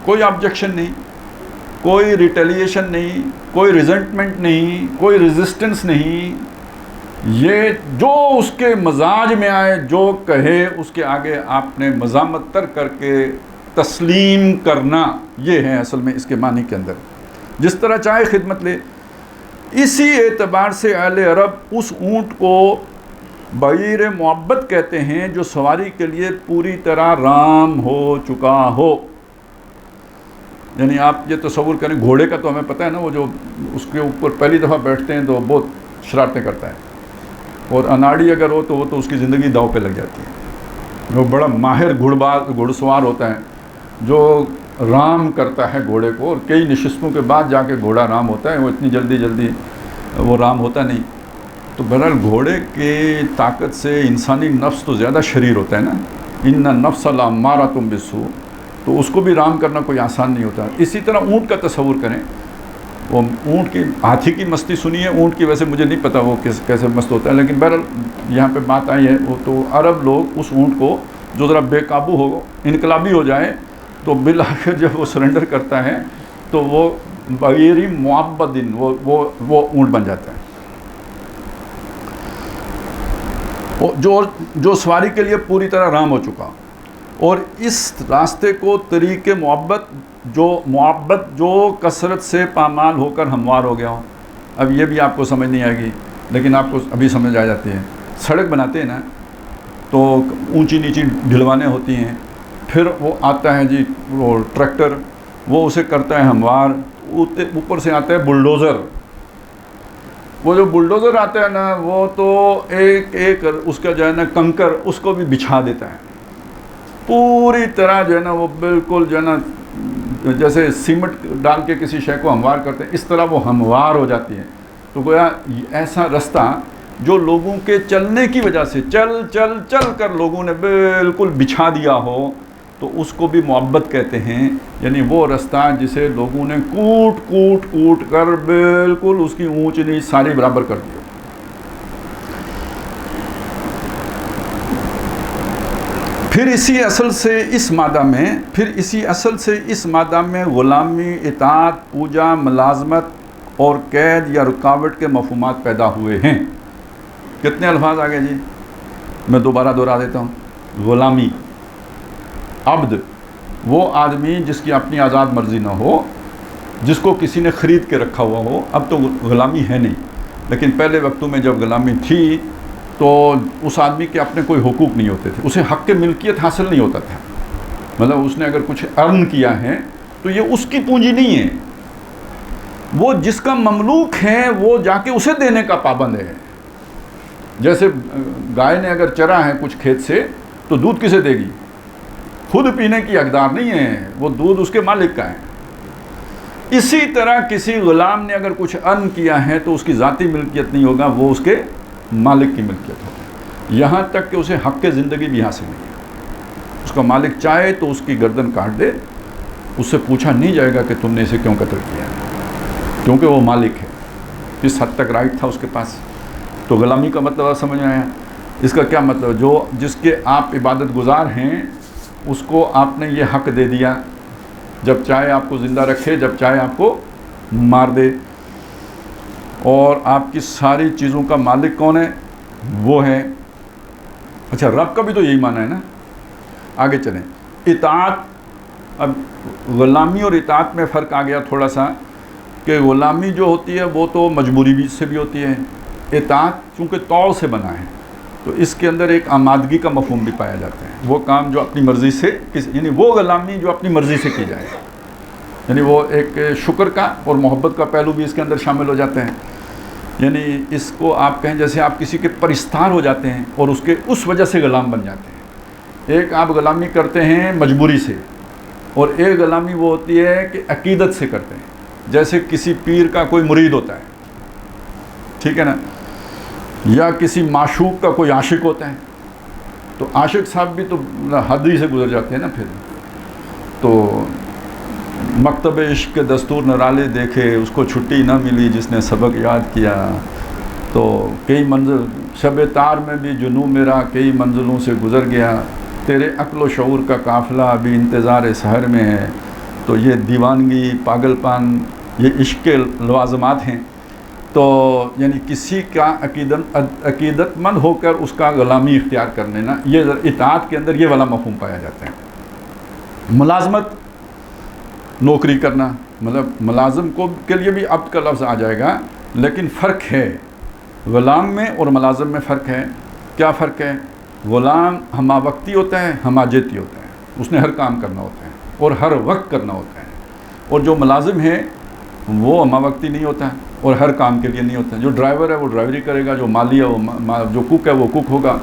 کوئی آبجیکشن نہیں، کوئی ریٹیلیشن نہیں، کوئی ریزنٹمنٹ نہیں، کوئی ریزسٹنس نہیں. یہ جو اس کے مزاج میں آئے، جو کہے اس کے آگے آپ نے مزاحمت ترک کر کے تسلیم کرنا. یہ ہے اصل میں اس کے معنی کے اندر، جس طرح چاہے خدمت لے. اسی اعتبار سے اہل عرب اس اونٹ کو بعیر معبد کہتے ہیں جو سواری کے لیے پوری طرح رام ہو چکا ہو. یعنی آپ یہ تصور کریں، گھوڑے کا تو ہمیں پتہ ہے نا، وہ جو اس کے اوپر پہلی دفعہ بیٹھتے ہیں تو بہت شرارتیں کرتا ہے، اور اناڑی اگر ہو تو وہ تو اس کی زندگی داؤ پہ لگ جاتی ہے. وہ بڑا ماہر گھڑ سوار ہوتا ہے جو رام کرتا ہے گھوڑے کو، اور کئی نشستوں کے بعد جا کے گھوڑا رام ہوتا ہے، وہ اتنی جلدی وہ رام ہوتا نہیں. تو بہرحال گھوڑے کی طاقت سے انسانی نفس تو زیادہ شریر ہوتا ہے نا، ان النفس لامارۃ بالسوء، تو اس کو بھی رام کرنا کوئی آسان نہیں ہوتا. اسی طرح اونٹ کا تصور کریں، وہ اونٹ کی، ہاتھی کی مستی سنی ہے، اونٹ کی ویسے مجھے نہیں پتا وہ کیسے مست ہوتا ہے، لیکن بہرحال یہاں پہ بات آئی ہے. وہ تو عرب لوگ اس اونٹ کو جو ذرا بے قابو ہو، انقلابی ہو جائے، تو بالآخر جب وہ سرنڈر کرتا ہے تو وہ بعیر معبد وہ اونٹ بن جاتا ہے. جو سواری کے لیے پوری طرح رام ہو چکا، اور اس راستے کو طریق معبد جو کثرت سے پامال ہو کر ہموار ہو گیا ہو. اب یہ بھی آپ کو سمجھ نہیں آئے گی، لیکن آپ کو ابھی سمجھ آ جاتی ہے. سڑک بناتے ہیں نا تو اونچی نیچی ڈھلوانے ہوتی ہیں، پھر وہ آتا ہے جی وہ ٹریکٹر، وہ اسے کرتا ہے ہموار. اوپر سے آتا ہے بلڈوزر. وہ جو بلڈوزر آتا ہے نا، وہ تو ایک اس کا جو ہے نا کنکر، اس کو بھی بچھا دیتا ہے پوری طرح، جو ہے نا وہ بالکل جو ہے نا جیسے سیمنٹ ڈال کے کسی شے کو ہموار کرتے ہیں، اس طرح وہ ہموار ہو جاتی ہے. تو گویا ایسا رستہ جو لوگوں کے چلنے کی وجہ سے چل کر لوگوں نے بالکل بچھا دیا ہو، تو اس کو بھی معبد کہتے ہیں. یعنی وہ رستہ جسے لوگوں نے کوٹ کر بالکل اس کی اونچ نیچ ساری برابر کر دی. پھر اسی اصل سے اس مادہ میں غلامی، اطاعت، پوجا، ملازمت اور قید یا رکاوٹ کے مفہومات پیدا ہوئے ہیں۔ کتنے الفاظ آگے جی؟ میں دوبارہ دہرا دیتا ہوں۔ غلامی، عبد، وہ آدمی جس کی اپنی آزاد مرضی نہ ہو، جس کو کسی نے خرید کے رکھا ہوا ہو۔ اب تو غلامی ہے نہیں، لیکن پہلے وقتوں میں جب غلامی تھی تو اس آدمی کے اپنے کوئی حقوق نہیں ہوتے تھے، اسے حق ملکیت حاصل نہیں ہوتا تھا۔ مطلب اس نے اگر کچھ ارن کیا ہے تو یہ اس کی پونجی نہیں ہے، وہ جس کا مملوک ہے وہ جا کے اسے دینے کا پابند ہے۔ جیسے گائے نے اگر چرا ہے کچھ کھیت سے تو دودھ کسے دے گی؟ خود پینے کی حقدار نہیں ہے، وہ دودھ اس کے مالک کا ہے۔ اسی طرح کسی غلام نے اگر کچھ ارن کیا ہے تو اس کی ذاتی ملکیت نہیں ہوگا، وہ اس کے مالک کی ملکیت ہوگی، یہاں تک کہ اسے حق زندگی بھی حاصل نہیں ہے۔ اس کا مالک چاہے تو اس کی گردن کاٹ دے، اس سے پوچھا نہیں جائے گا کہ تم نے اسے کیوں قتل کیا، کیونکہ وہ مالک ہے۔ اس حد تک رائٹ تھا اس کے پاس۔ تو غلامی کا مطلب سمجھ آیا؟ اس کا کیا مطلب؟ جو جس کے آپ عبادت گزار ہیں اس کو آپ نے یہ حق دے دیا، جب چاہے آپ کو زندہ رکھے، جب چاہے آپ کو مار دے، اور آپ کی ساری چیزوں کا مالک کون ہے؟ وہ ہے۔ اچھا، رب کا بھی تو یہی معنی ہے نا۔ آگے چلیں۔ اطاعت، اب غلامی اور اطاعت میں فرق آ گیا تھوڑا سا، کہ غلامی جو ہوتی ہے وہ تو مجبوری بھی سے بھی ہوتی ہے، اطاعت چونکہ طوع سے بنا ہے تو اس کے اندر ایک آمادگی کا مفہوم بھی پایا جاتا ہے، وہ کام جو اپنی مرضی سے یعنی وہ غلامی جو اپنی مرضی سے کی جائے، یعنی وہ ایک شکر کا اور محبت کا پہلو بھی اس کے اندر شامل ہو جاتے ہیں۔ یعنی اس کو آپ کہیں جیسے آپ کسی کے پرستار ہو جاتے ہیں اور اس وجہ سے غلام بن جاتے ہیں۔ ایک آپ غلامی کرتے ہیں مجبوری سے، اور ایک غلامی وہ ہوتی ہے کہ عقیدت سے کرتے ہیں، جیسے کسی پیر کا کوئی مرید ہوتا ہے، ٹھیک ہے نا، یا کسی معشوق کا کوئی عاشق ہوتا ہے، تو عاشق صاحب بھی تو حد ہی سے گزر جاتے ہیں نا۔ پھر تو مکتب عشق کے دستور نرالے دیکھے، اس کو چھٹی نہ ملی جس نے سبق یاد کیا، تو کئی منزل شب تار میں بھی جنوں میرا کئی منزلوں سے گزر گیا، تیرے عقل و شعور کا قافلہ ابھی انتظار سحر میں ہے۔ تو یہ دیوانگی، پاگل پان، یہ عشق کے لوازمات ہیں۔ تو یعنی کسی کا عقیدت مند ہو کر اس کا غلامی اختیار کر لینا، یہ اطاعت کے اندر یہ والا مفہوم پایا جاتا ہے۔ ملازمت، نوکری کرنا، مطلب ملازم کے لیے بھی عبد کا لفظ آ جائے گا، لیکن فرق ہے غلام میں اور ملازم میں فرق ہے۔ کیا فرق ہے؟ غلام ہمہ وقتی ہوتا ہے، ہمہ جیتی ہوتا ہے، اس نے ہر کام کرنا ہوتا ہے اور ہر وقت کرنا ہوتا ہے، اور جو ملازم ہے وہ ہمہ وقتی نہیں ہوتا اور ہر کام کے لیے نہیں ہوتا ہے۔ جو ڈرائیور ہے وہ ڈرائیوری کرے گا، جو مالی ہے وہ جو کوک ہے وہ کوک ہوگا،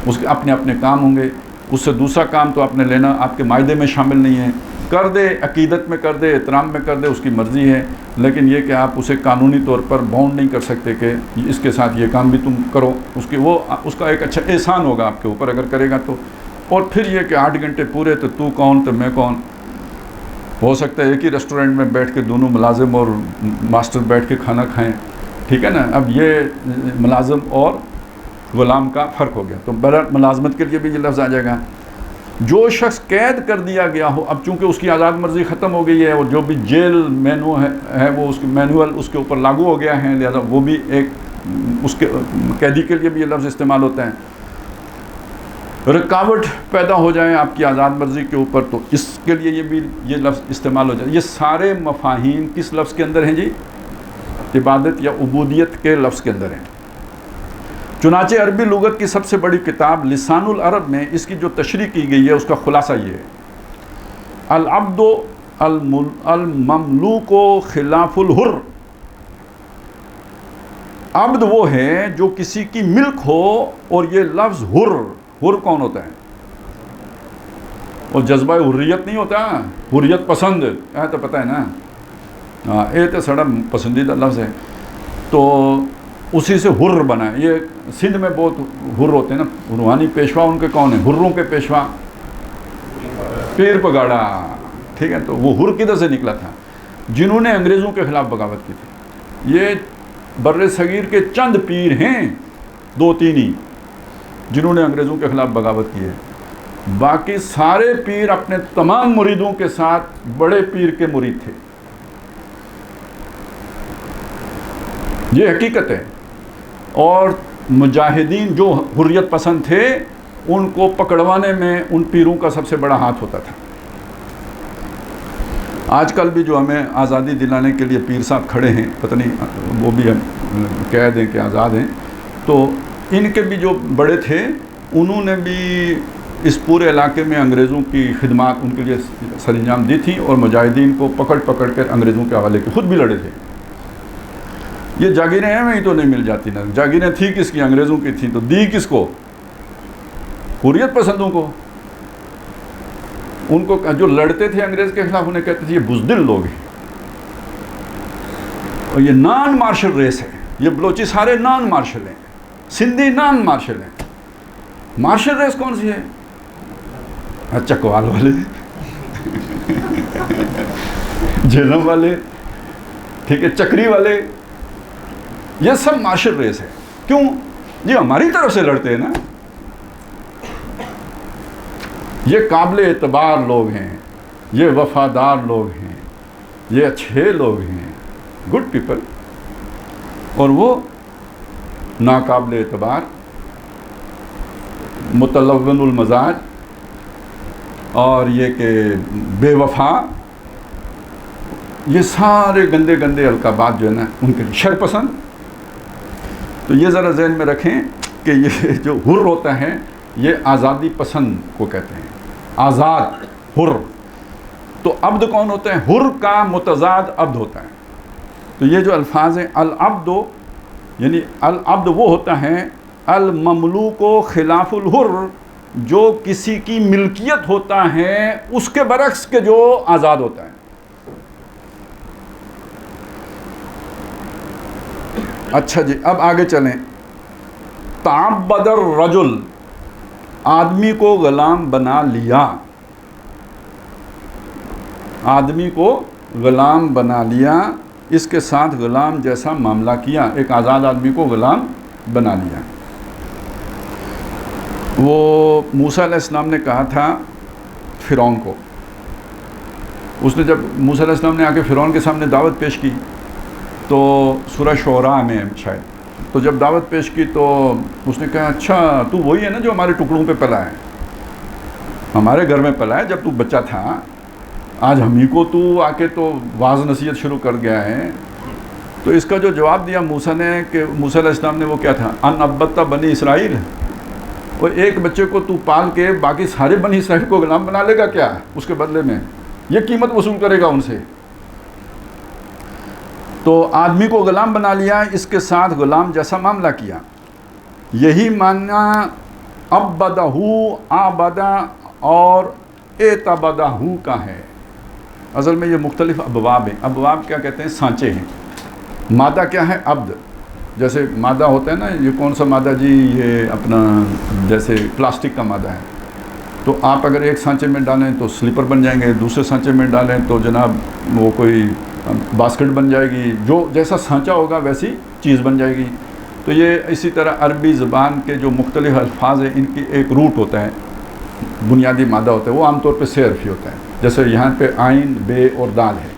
اس کے اپنے اپنے کام ہوں گے، اس سے دوسرا کام تو آپ نے لینا آپ کے معاہدے میں شامل نہیں ہے۔ کر دے، عقیدت میں کر دے، احترام میں کر دے، اس کی مرضی ہے، لیکن یہ کہ آپ اسے قانونی طور پر باؤنڈ نہیں کر سکتے کہ اس کے ساتھ یہ کام بھی تم کرو، اس کا ایک اچھا احسان ہوگا آپ کے اوپر اگر کرے گا تو۔ اور پھر یہ کہ 8 گھنٹے پورے تو کون تو میں کون، ہو سکتا ہے ایک ہی ریسٹورینٹ میں بیٹھ کے دونوں ملازم اور ماسٹر بیٹھ کے کھانا کھائیں، ٹھیک ہے نا۔ اب یہ ملازم اور غلام کا فرق ہو گیا، تو برابر ملازمت کے لیے بھی یہ لفظ آ جائے گا۔ جو شخص قید کر دیا گیا ہو، اب چونکہ اس کی آزاد مرضی ختم ہو گئی ہے اور جو بھی جیل مینو ہے وہ اس کے مینول اس کے اوپر لاگو ہو گیا ہے، لہذا وہ بھی ایک اس کے قیدی کے لیے بھی یہ لفظ استعمال ہوتا ہے۔ رکاوٹ پیدا ہو جائے آپ کی آزاد مرضی کے اوپر تو اس کے لیے یہ بھی یہ لفظ استعمال ہو جائے۔ یہ سارے مفاہیم کس لفظ کے اندر ہیں جی؟ عبادت یا عبودیت کے لفظ کے اندر ہیں۔ چنانچہ عربی لغت کی سب سے بڑی کتاب لسان العرب میں اس کی جو تشریح کی گئی ہے اس کا خلاصہ یہ ہے: العبد المملوک خلاف الحر۔ عبد وہ ہے جو کسی کی ملک ہو، اور یہ لفظ حر کون ہوتا ہے؟ اور جذبہ حریت نہیں ہوتا، حریت پسند تو پتہ ہے نا، ہاں یہ تو سڑا پسندیدہ لفظ ہے، تو اسی سے حر بنا ہے۔ یہ سندھ میں بہت حر ہوتے ہیں نا، روحانی پیشوا ان کے کون ہیں؟ حروں کے پیشوا پیر پگاڑا، ٹھیک ہے، تو وہ حر کدھر سے نکلا تھا؟ جنہوں نے انگریزوں کے خلاف بغاوت کی تھی۔ یہ بر صغیر کے چند پیر ہیں، 2-3 ہی، جنہوں نے انگریزوں کے خلاف بغاوت کی ہے۔ باقی سارے پیر اپنے تمام مریدوں کے ساتھ بڑے پیر کے مرید تھے. یہ حقیقت ہے. اور مجاہدین جو حریت پسند تھے ان کو پکڑوانے میں ان پیروں کا سب سے بڑا ہاتھ ہوتا تھا. آج کل بھی جو ہمیں آزادی دلانے کے لیے پیر صاحب کھڑے ہیں، پتہ نہیں وہ بھی ہم کہہ دیں کہ آزاد ہیں، تو ان کے بھی جو بڑے تھے انہوں نے بھی اس پورے علاقے میں انگریزوں کی خدمات ان کے لیے سر انجام دی تھی، اور مجاہدین کو پکڑ کر انگریزوں کے حوالے کے خود بھی لڑے تھے. یہ جاگیریں ہیں وہیں تو نہیں مل جاتی نا. جاگیریں تھی کس کی؟ انگریزوں کی تھیں. تو دی کس کو؟ حریت پسندوں کو. ان کو جو لڑتے تھے انگریز کے خلاف انہیں کہتے تھے یہ بزدل لوگ ہیں، اور یہ نان مارشل ریس ہے. یہ بلوچی سارے نان مارشل ہیں، سندھی نان مارشل ہیں. مارشل ریس کون سی ہے؟ چکوال والے، جہلم والے، ٹھیک ہے، چکری والے، یہ سب مارشل ریس ہے. کیوں؟ یہ ہماری طرف سے لڑتے ہیں نا. یہ قابل اعتبار لوگ ہیں، یہ وفادار لوگ ہیں، یہ اچھے لوگ ہیں، گڈ پیپل. اور وہ ناقابل اعتبار، متلون المزاج، اور یہ کہ بے وفا، یہ سارے گندے گندے القابات جو ہے نا ان کے شر پسند. تو یہ ذرا ذہن میں رکھیں کہ یہ جو حر ہوتا ہے یہ آزادی پسند کو کہتے ہیں. آزاد، حر. تو عبد کون ہوتا ہے؟ حر کا متضاد عبد ہوتا ہے. تو یہ جو الفاظ ہیں، العبد یعنی العبد وہ ہوتا ہے المملوک و خلاف الحر، جو کسی کی ملکیت ہوتا ہے اس کے برعکس کے جو آزاد ہوتا ہے. اچھا جی، اب آگے چلیں. تعبد الرجل، آدمی کو غلام بنا لیا. آدمی کو غلام بنا لیا، اس کے ساتھ غلام جیسا معاملہ کیا. ایک آزاد آدمی کو غلام بنا لیا. وہ موسیٰ علیہ السلام نے کہا تھا فرعون کو، اس نے جب موسیٰ علیہ السلام نے آ کے فرعون کے سامنے دعوت پیش کی، تو سورہ شعراء میں شاید، تو جب دعوت پیش کی تو اس نے کہا اچھا تو وہی ہے نا جو ہمارے ٹکڑوں پہ پلا ہے، ہمارے گھر میں پلا ہے جب تو بچہ تھا، آج ہم ہی کو تو آ کے تو واعظ نصیحت شروع کر گیا ہے. تو اس کا جو جواب دیا موسیٰ نے کہ موسیٰ علیہ السلام نے وہ کیا تھا؟ ان ابتا بنی اسرائیل، وہ ایک بچے کو تو پال کے باقی سارے بنی اسرائیل کو غلام بنا لے گا کیا؟ اس کے بدلے میں یہ قیمت وصول کرے گا ان سے. تو آدمی کو غلام بنا لیا، اس کے ساتھ غلام جیسا معاملہ کیا. یہی معنی عبدہ، عبدہ اور اعتبدہ کا ہے. اصل میں یہ مختلف ابواب ہیں. ابواب کیا کہتے ہیں؟ سانچے ہیں. مادہ کیا ہے؟ عبد. جیسے مادہ ہوتا ہے نا، یہ کون سا مادہ جی؟ یہ اپنا جیسے پلاسٹک کا مادہ ہے. تو آپ اگر ایک سانچے میں ڈالیں تو سلیپر بن جائیں گے، دوسرے سانچے میں ڈالیں تو جناب وہ کوئی باسکٹ بن جائے گی. جو جیسا سانچہ ہوگا ویسی چیز بن جائے گی. تو یہ اسی طرح عربی زبان کے جو مختلف الفاظ ہیں ان کی ایک روٹ ہوتا ہے، بنیادی مادہ ہوتا ہے. وہ عام طور پہ سے حرفی ہوتا ہے. جیسے یہاں پہ عین، بے اور دال ہے.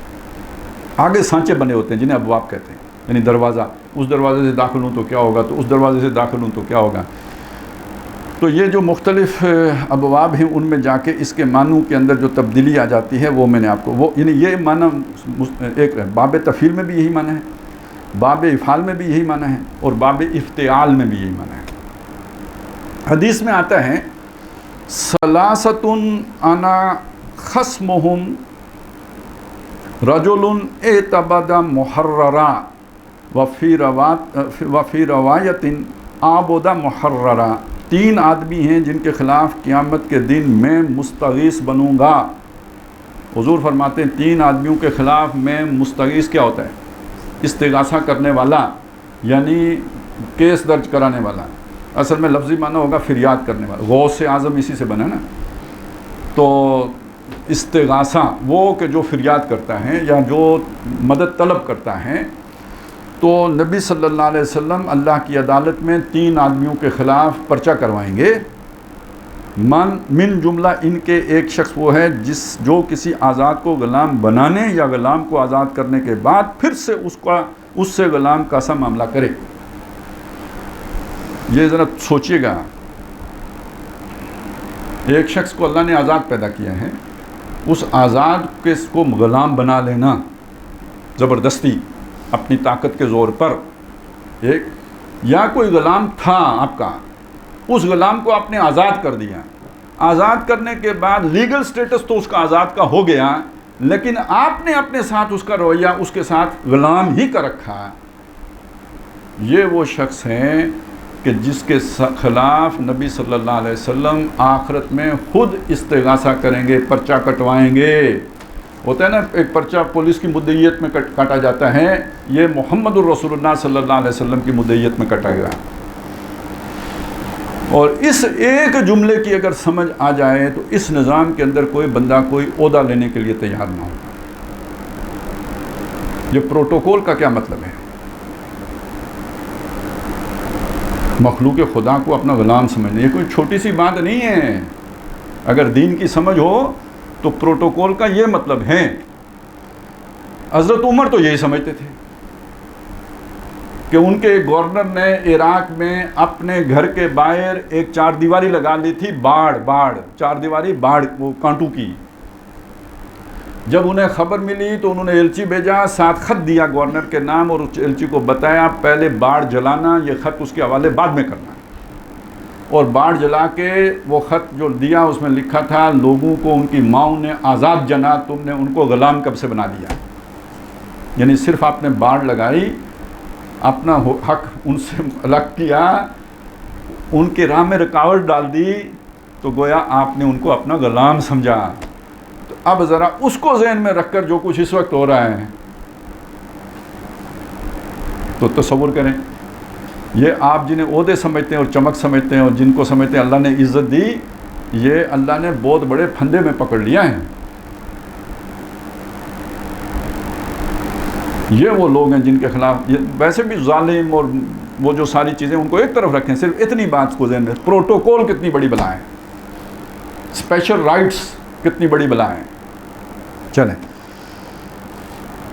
آگے سانچے بنے ہوتے ہیں جنہیں ابواب کہتے ہیں، یعنی دروازہ. اس دروازے سے داخل ہوں تو کیا ہوگا، تو اس دروازے سے داخل ہوں تو کیا ہوگا. تو یہ جو مختلف ابواب ہیں ان میں جا کے اس کے معنوں کے اندر جو تبدیلی آ جاتی ہے وہ میں نے آپ کو وہ یعنی یہ معنی ایک باب تفعیل میں بھی یہی معنی ہے، باب افعال میں بھی یہی معنی ہے، اور باب افتعال میں بھی یہی معنی ہے. حدیث میں آتا ہے ثلاثۃ انا خصمہم رجل اعتبد محررا وفی روایت عابد محررا. 3 آدمی ہیں جن کے خلاف قیامت کے دن میں مستغیث بنوں گا. حضور فرماتے ہیں 3 آدمیوں کے خلاف میں مستغیث کیا ہوتا ہے؟ استغاثہ کرنے والا، یعنی کیس درج کرانے والا. اصل میں لفظی معنی ہوگا فریاد کرنے والا. غوث اعظم اسی سے بنا نا. تو استغاثہ وہ کہ جو فریاد کرتا ہے یا جو مدد طلب کرتا ہے. تو نبی صلی اللہ علیہ وسلم اللہ کی عدالت میں 3 آدمیوں کے خلاف پرچہ کروائیں گے. من جملہ ان کے ایک شخص وہ ہے جو کسی آزاد کو غلام بنانے یا غلام کو آزاد کرنے کے بعد پھر سے اس سے غلام کا سا معاملہ کرے. یہ ذرا سوچئے گا، ایک شخص کو اللہ نے آزاد پیدا کیا ہے، اس آزاد کو غلام بنا لینا زبردستی اپنی طاقت کے زور پر، ایک یا کوئی غلام تھا آپ کا، اس غلام کو آپ نے آزاد کر دیا، آزاد کرنے کے بعد لیگل سٹیٹس تو اس کا آزاد کا ہو گیا، لیکن آپ نے اپنے ساتھ اس کا رویہ اس کے ساتھ غلام ہی کا رکھا. یہ وہ شخص ہیں کہ جس کے خلاف نبی صلی اللہ علیہ وسلم آخرت میں خود استغاثہ کریں گے، پرچہ کٹوائیں گے. ہوتا ہے نا ایک پرچہ پولیس کی مدعیت میں کاٹا جاتا ہے، یہ محمد الرسول اللہ صلی اللہ علیہ وسلم کی مدعیت میں کاٹا گیا. اور اس ایک جملے کی اگر سمجھ آ جائے تو اس نظام کے اندر کوئی بندہ کوئی عہدہ لینے کے لیے تیار نہ ہوگا. یہ پروٹوکول کا کیا مطلب ہے؟ مخلوق خدا کو اپنا غلام سمجھنا، یہ کوئی چھوٹی سی بات نہیں ہے. اگر دین کی سمجھ ہو تو پروٹوکول کا یہ مطلب ہے. حضرت عمر تو یہی سمجھتے تھے کہ ان کے گورنر نے عراق میں اپنے گھر کے باہر ایک چار دیواری لگا لی تھی، باڑ چار دیواری باڑ وہ کانٹوں کی. جب انہیں خبر ملی تو انہوں نے ایلچی بھیجا، ساتھ خط دیا گورنر کے نام، اور اس ایلچی کو بتایا پہلے باڑ جلانا، یہ خط اس کے حوالے بعد میں کرنا. اور باڑ جلا کے وہ خط جو دیا اس میں لکھا تھا لوگوں کو ان کی ماؤں نے آزاد جنا، تم نے ان کو غلام کب سے بنا دیا. یعنی صرف آپ نے باڑ لگائی، اپنا حق ان سے الگ کیا، ان کے راہ میں رکاوٹ ڈال دی، تو گویا آپ نے ان کو اپنا غلام سمجھا. تو اب ذرا اس کو ذہن میں رکھ کر جو کچھ اس وقت ہو رہا ہے تو تصور کریں. یہ آپ جنہیں عہدے سمجھتے ہیں اور چمک سمجھتے ہیں اور جن کو سمجھتے ہیں اللہ نے عزت دی، یہ اللہ نے بہت بڑے پھندے میں پکڑ لیا ہے. یہ وہ لوگ ہیں جن کے خلاف ویسے بھی ظالم اور وہ جو ساری چیزیں ان کو ایک طرف رکھیں، صرف اتنی بات کو ذہن میں، پروٹوکول کتنی بڑی بلا ہے، اسپیشل رائٹس کتنی بڑی بلا ہے. چلیں،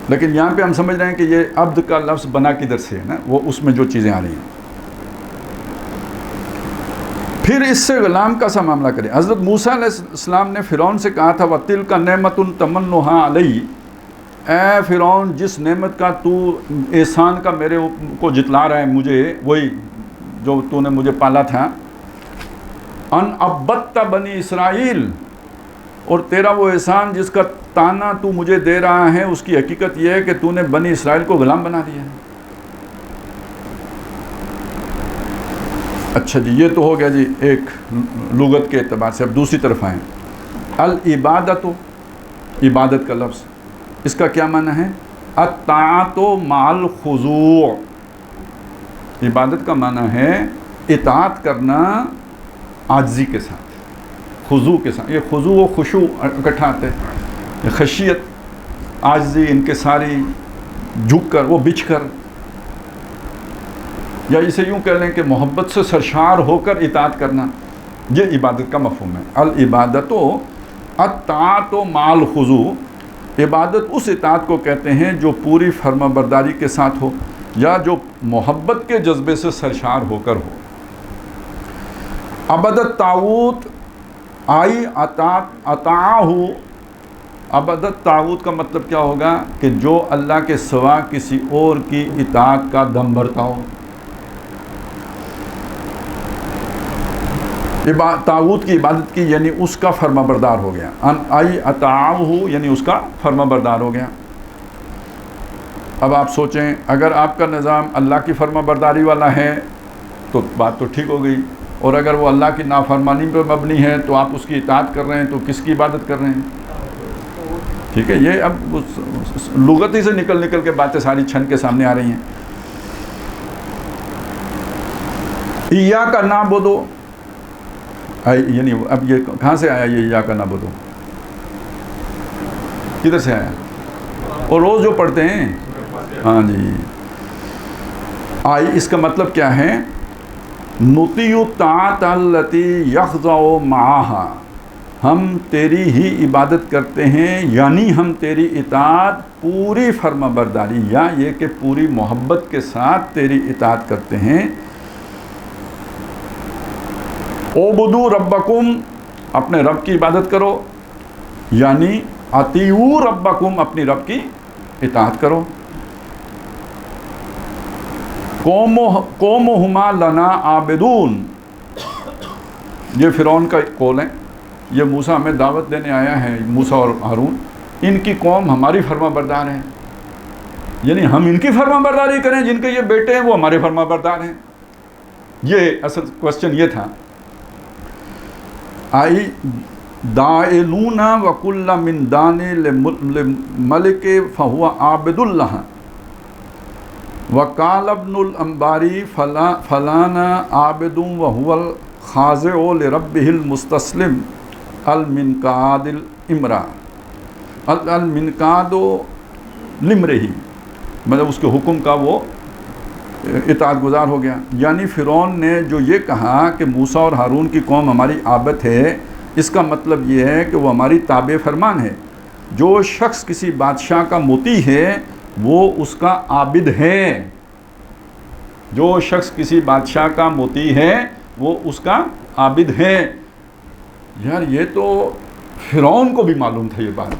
لیکن یہاں پہ ہم سمجھ رہے ہیں کہ یہ عبد کا لفظ بنا کدھر سے ہے نا، وہ اس میں جو چیزیں آ رہی ہیں. پھر اس سے غلام کا سا معاملہ کریں. حضرت موسیٰ علیہ السلام نے فرعون سے کہا تھا وَتِلْكَ نِعْمَةٌ تَمَنُّهَا عَلَيَّ، اے فرعون جس نعمت کا تو احسان کا میرے کو جتلا رہا ہے مجھے، وہی جو تو نے مجھے پالا تھا، ان عبدت بنی اسرائیل، اور تیرا وہ احسان جس کا تانا تو مجھے دے رہا ہے اس کی حقیقت یہ ہے کہ تو نے بنی اسرائیل کو غلام بنا دیا ہے. اچھا جی، یہ تو ہو گیا جی ایک لغت کے اعتبار سے. اب دوسری طرف آئیں. العبادت، عبادت کا لفظ اس کا کیا معنی ہے؟ الطاعت مع الخضوع. عبادت کا معنی ہے اطاعت کرنا عاجزی کے ساتھ، خضوع کے ساتھ. یہ خضوع و خشوع اکٹھا آتے ہیں. یہ خشیت، عاجزی، انکساری، جھک کر، وہ بچھ کر، یا اسے یوں کہہ لیں کہ محبت سے سرشار ہو کر اطاعت کرنا، یہ عبادت کا مفہوم ہے. العبادت الطاعت مع الخضوع. عبادت اس اطاعت کو کہتے ہیں جو پوری فرما برداری کے ساتھ ہو یا جو محبت کے جذبے سے سرشار ہو کر ہو. عبدت طاغوت آئی اطاعہ. عبدت طاغوت کا مطلب کیا ہوگا؟ کہ جو اللہ کے سوا کسی اور کی اطاعت کا دم بھرتا ہو. طاغوت کی عبادت کی یعنی اس کا فرما بردار ہو گیا. آئی اطاعہ یعنی اس کا فرما بردار ہو گیا. اب آپ سوچیں اگر آپ کا نظام اللہ کی فرما برداری والا ہے تو بات تو ٹھیک ہو گئی، اور اگر وہ اللہ کی نافرمانی پہ مبنی ہے تو آپ اس کی اطاعت کر رہے ہیں تو کس کی عبادت کر رہے ہیں؟ ٹھیک ہے، یہ اب لغت ہی سے نکل کے باتیں ساری چھن کے سامنے آ رہی ہیں. ایاک نعبد، یعنی اب یہ کہاں سے آیا؟ یہ ایاک نعبد کدھر سے آیا؟ اور روز جو پڑھتے ہیں، ہاں جی. آئی اس کا مطلب کیا ہے؟ نطیع الطاعۃ التی یخضع معہا، ہم تیری ہی عبادت کرتے ہیں، یعنی ہم تیری اطاعت پوری فرما برداری یا یہ کہ پوری محبت کے ساتھ تیری اطاعت کرتے ہیں۔ اعبدوا ربکم، اپنے رب کی عبادت کرو، یعنی اطیعوا ربکم، اپنی رب کی اطاعت کرو۔ قومہما لنا عابدون، یہ فرعون کا قول ہے، یہ موسیٰ ہمیں دعوت دینے آیا ہے، موسیٰ اور ہارون، ان کی قوم ہماری فرما بردار ہے، یعنی ہم ان کی فرما برداری کریں، جن کے یہ بیٹے ہیں وہ ہمارے فرما بردار ہیں۔ یہ اصل کوسچن یہ تھا۔ آئی دائلون وکل من دانی لملک فہو عابد اللہ، وقال ابن الانباری فلانا عابد وهو الخاضع لربه المستسلم المنقاد الامرا، المنقاد لمرہ، مطلب اس کے حکم کا وہ اطاعت گزار ہو گیا۔ یعنی فرعون نے جو یہ کہا کہ موسیٰ اور ہارون کی قوم ہماری عابد ہے، اس کا مطلب یہ ہے کہ وہ ہماری تابع فرمان ہے۔ جو شخص کسی بادشاہ کا مطیع ہے وہ اس کا عابد ہے، جو شخص کسی بادشاہ کا مطیع ہے وہ اس کا عابد ہے۔ یار یہ تو فرعون کو بھی معلوم تھا یہ بات،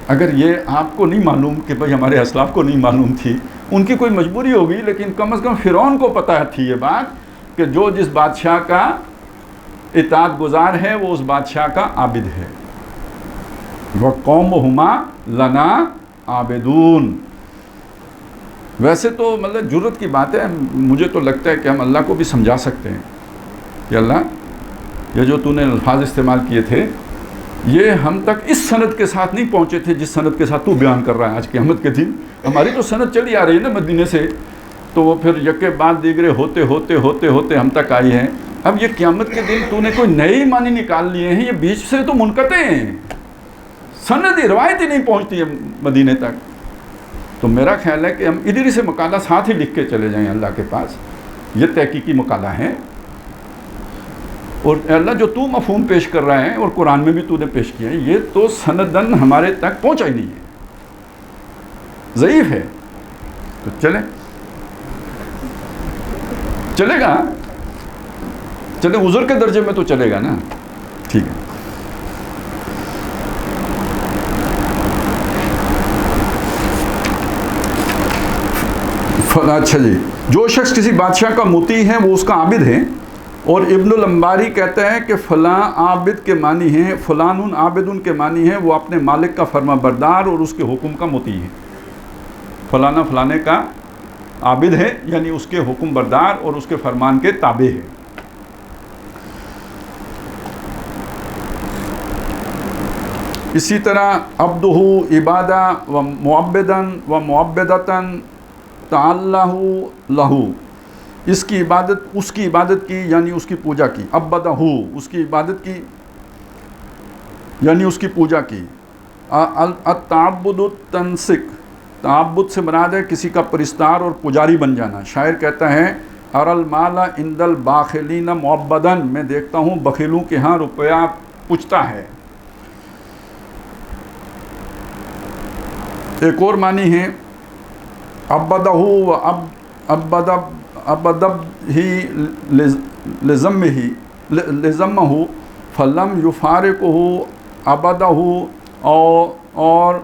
اگر یہ آپ کو نہیں معلوم کہ بھائی ہمارے اسلاف کو نہیں معلوم تھی، ان کی کوئی مجبوری ہوگی، لیکن کم از کم فرعون کو پتہ تھی یہ بات کہ جو جس بادشاہ کا اطاعت گزار ہے وہ اس بادشاہ کا عابد ہے۔ وَقَوْمُهُمَا لَنَا عابدون۔ ویسے تو مطلب جرت کی بات ہے، مجھے تو لگتا ہے کہ ہم اللہ کو بھی سمجھا سکتے ہیں کہ اللہ یہ جو تو نے الفاظ استعمال کیے تھے یہ ہم تک اس سند کے ساتھ نہیں پہنچے تھے جس سند کے ساتھ تو بیان کر رہا ہے آج قیامت کے دن۔ ہماری تو سند چلی آ رہی ہے نا مدینے سے، تو وہ پھر یکے بعد دیگرے ہوتے ہوتے ہوتے ہوتے ہم تک آئی ہے۔ اب یہ قیامت کے دن تو نے کوئی نئے معنی نکال لیے ہیں، یہ بیچ سے تو منقطع ہیں، سندی روایت ہی نہیں پہنچتی ہے مدینے تک۔ تو میرا خیال ہے کہ ہم ادھر سے مقالہ ساتھ ہی لکھ کے چلے جائیں اللہ کے پاس، یہ تحقیقی مقالہ ہے، اور اللہ جو تو مفہوم پیش کر رہا ہے اور قرآن میں بھی تو نے پیش کیا ہے یہ تو سندن ہمارے تک پہنچا ہی نہیں ہے، ضعیف ہے۔ تو چلے گا، چلے عذر کے درجے میں تو چلے گا نا، ٹھیک ہے۔ اچھا جی، جو شخص کسی بادشاہ کا مطیع ہے وہ اس کا عابد ہے، اور ابن الانباری کہتا ہے کہ فلاں عابد کے معنی ہیں، فلان عابدن کے معنی ہیں وہ اپنے مالک کا فرما بردار اور اس کے حکم کا مطیع ہے۔ فلانا فلانے کا عابد ہے یعنی اس کے حکم بردار اور اس کے فرمان کے تابع ہے۔ اسی طرح عبدہ عبادہ و معبدن و معبدتن تعالہ لہو، اس کی عبادت کی یعنی اس کی پوجا کی، عبدہ اس کی عبادت کی یعنی اس کی پوجا کی۔ التعبد التنسک، تعبد سے مراد ہے کسی کا پرستار اور پجاری بن جانا۔ شاعر کہتا ہے ار المال عند الباخلین معبدن، میں دیکھتا ہوں بخیلوں کے ہاں روپیہ پوجتا ہے۔ ایک اور معنی ہے عبدہ و عبدہ ہی لزمہ فلم یفارقہ عبدہ اور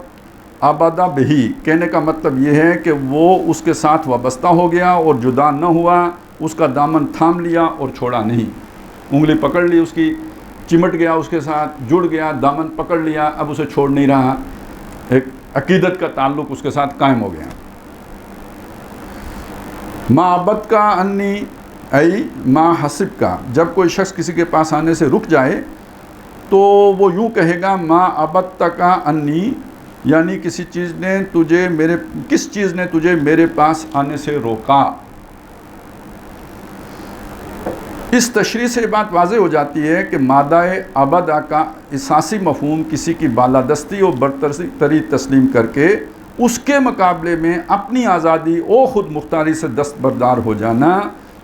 عبدہ بہی، کہنے کا مطلب یہ ہے کہ وہ اس کے ساتھ وابستہ ہو گیا اور جدا نہ ہوا، اس کا دامن تھام لیا اور چھوڑا نہیں، انگلی پکڑ لی اس کی، چمٹ گیا اس کے ساتھ، جڑ گیا، دامن پکڑ لیا، اب اسے چھوڑ نہیں رہا، ایک عقیدت کا تعلق اس کے ساتھ قائم ہو گیا۔ ما عبد کا انی ای ما حسب کا، جب کوئی شخص کسی کے پاس آنے سے رک جائے تو وہ یوں کہے گا ما عبدت کا انی، یعنی کس چیز نے تجھے میرے پاس آنے سے روکا۔ اس تشریح سے یہ بات واضح ہو جاتی ہے کہ مادہ عبدہ کا اساسی مفہوم کسی کی بالادستی اور برتری تسلیم کر کے اس کے مقابلے میں اپنی آزادی اور خود مختاری سے دستبردار ہو جانا،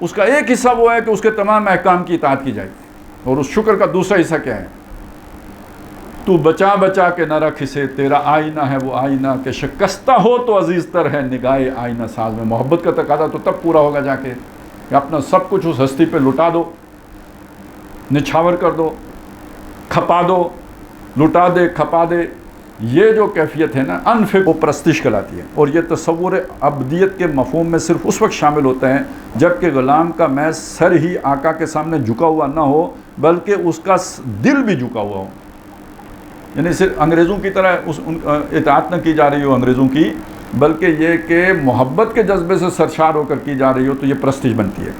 اس کا ایک حصہ وہ ہے کہ اس کے تمام احکام کی اطاعت کی جائے. اور اس شکر کا دوسرا حصہ کیا ہے؟ تو بچا بچا کے نہ رکھ اسے، تیرا آئینہ ہے وہ آئینہ کہ شکستہ ہو تو عزیز تر ہے نگاہ آئینہ ساز میں. محبت کا تقاضا تو تب پورا ہوگا جا کے کہ اپنا سب کچھ اس ہستی پہ لٹا دو، نچھاور کر دو، کھپا دو، لٹا دے کھپا دے. یہ جو کیفیت ہے نا انفق، وہ پرستش کہلاتی ہے. اور یہ تصور عبدیت کے مفہوم میں صرف اس وقت شامل ہوتا ہے جب کہ غلام کا محض سر ہی آقا کے سامنے جھکا ہوا نہ ہو بلکہ اس کا دل بھی جھکا ہوا ہو. یعنی صرف انگریزوں کی طرح اطاعت نہ کی جا رہی ہو انگریزوں کی، بلکہ یہ کہ محبت کے جذبے سے سرشار ہو کر کی جا رہی ہو، تو یہ پرستش بنتی ہے.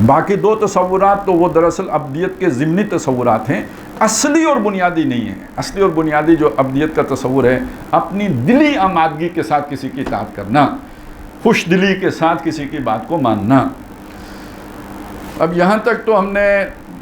باقی دو تصورات تو وہ دراصل عبدیت کے ضمنی تصورات ہیں، اصلی اور بنیادی نہیں ہیں. اصلی اور بنیادی جو عبدیت کا تصور ہے اپنی دلی آمادگی کے ساتھ کسی کی اطاعت کرنا، خوش دلی کے ساتھ کسی کی بات کو ماننا. اب یہاں تک تو ہم نے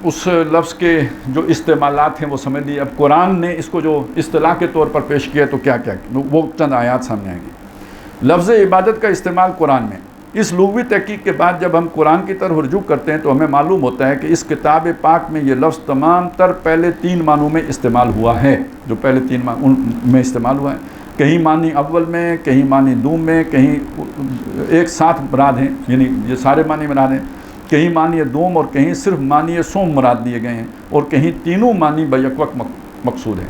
اس لفظ کے جو استعمالات ہیں وہ سمجھ لی. اب قرآن نے اس کو جو اصطلاح کے طور پر پیش کیا تو کیا کیا وہ چند آیات سامنے آئیں گی. لفظ عبادت کا استعمال قرآن میں، اس لغوی تحقیق کے بعد جب ہم قرآن کی طرف رجوع کرتے ہیں تو ہمیں معلوم ہوتا ہے کہ اس کتاب پاک میں یہ لفظ تمام تر پہلے 3 معنوں میں استعمال ہوا ہے. جو پہلے 3 معنوں میں استعمال ہوا ہے، کہیں معنی اول میں، کہیں معنی دوم میں، کہیں ایک ساتھ مراد ہیں، یعنی یہ سارے معنی مراد ہیں، کہیں معنی دوم اور کہیں صرف معنی سوم مراد دیے گئے ہیں، اور کہیں تینوں معنی بیک وقت مقصود ہیں.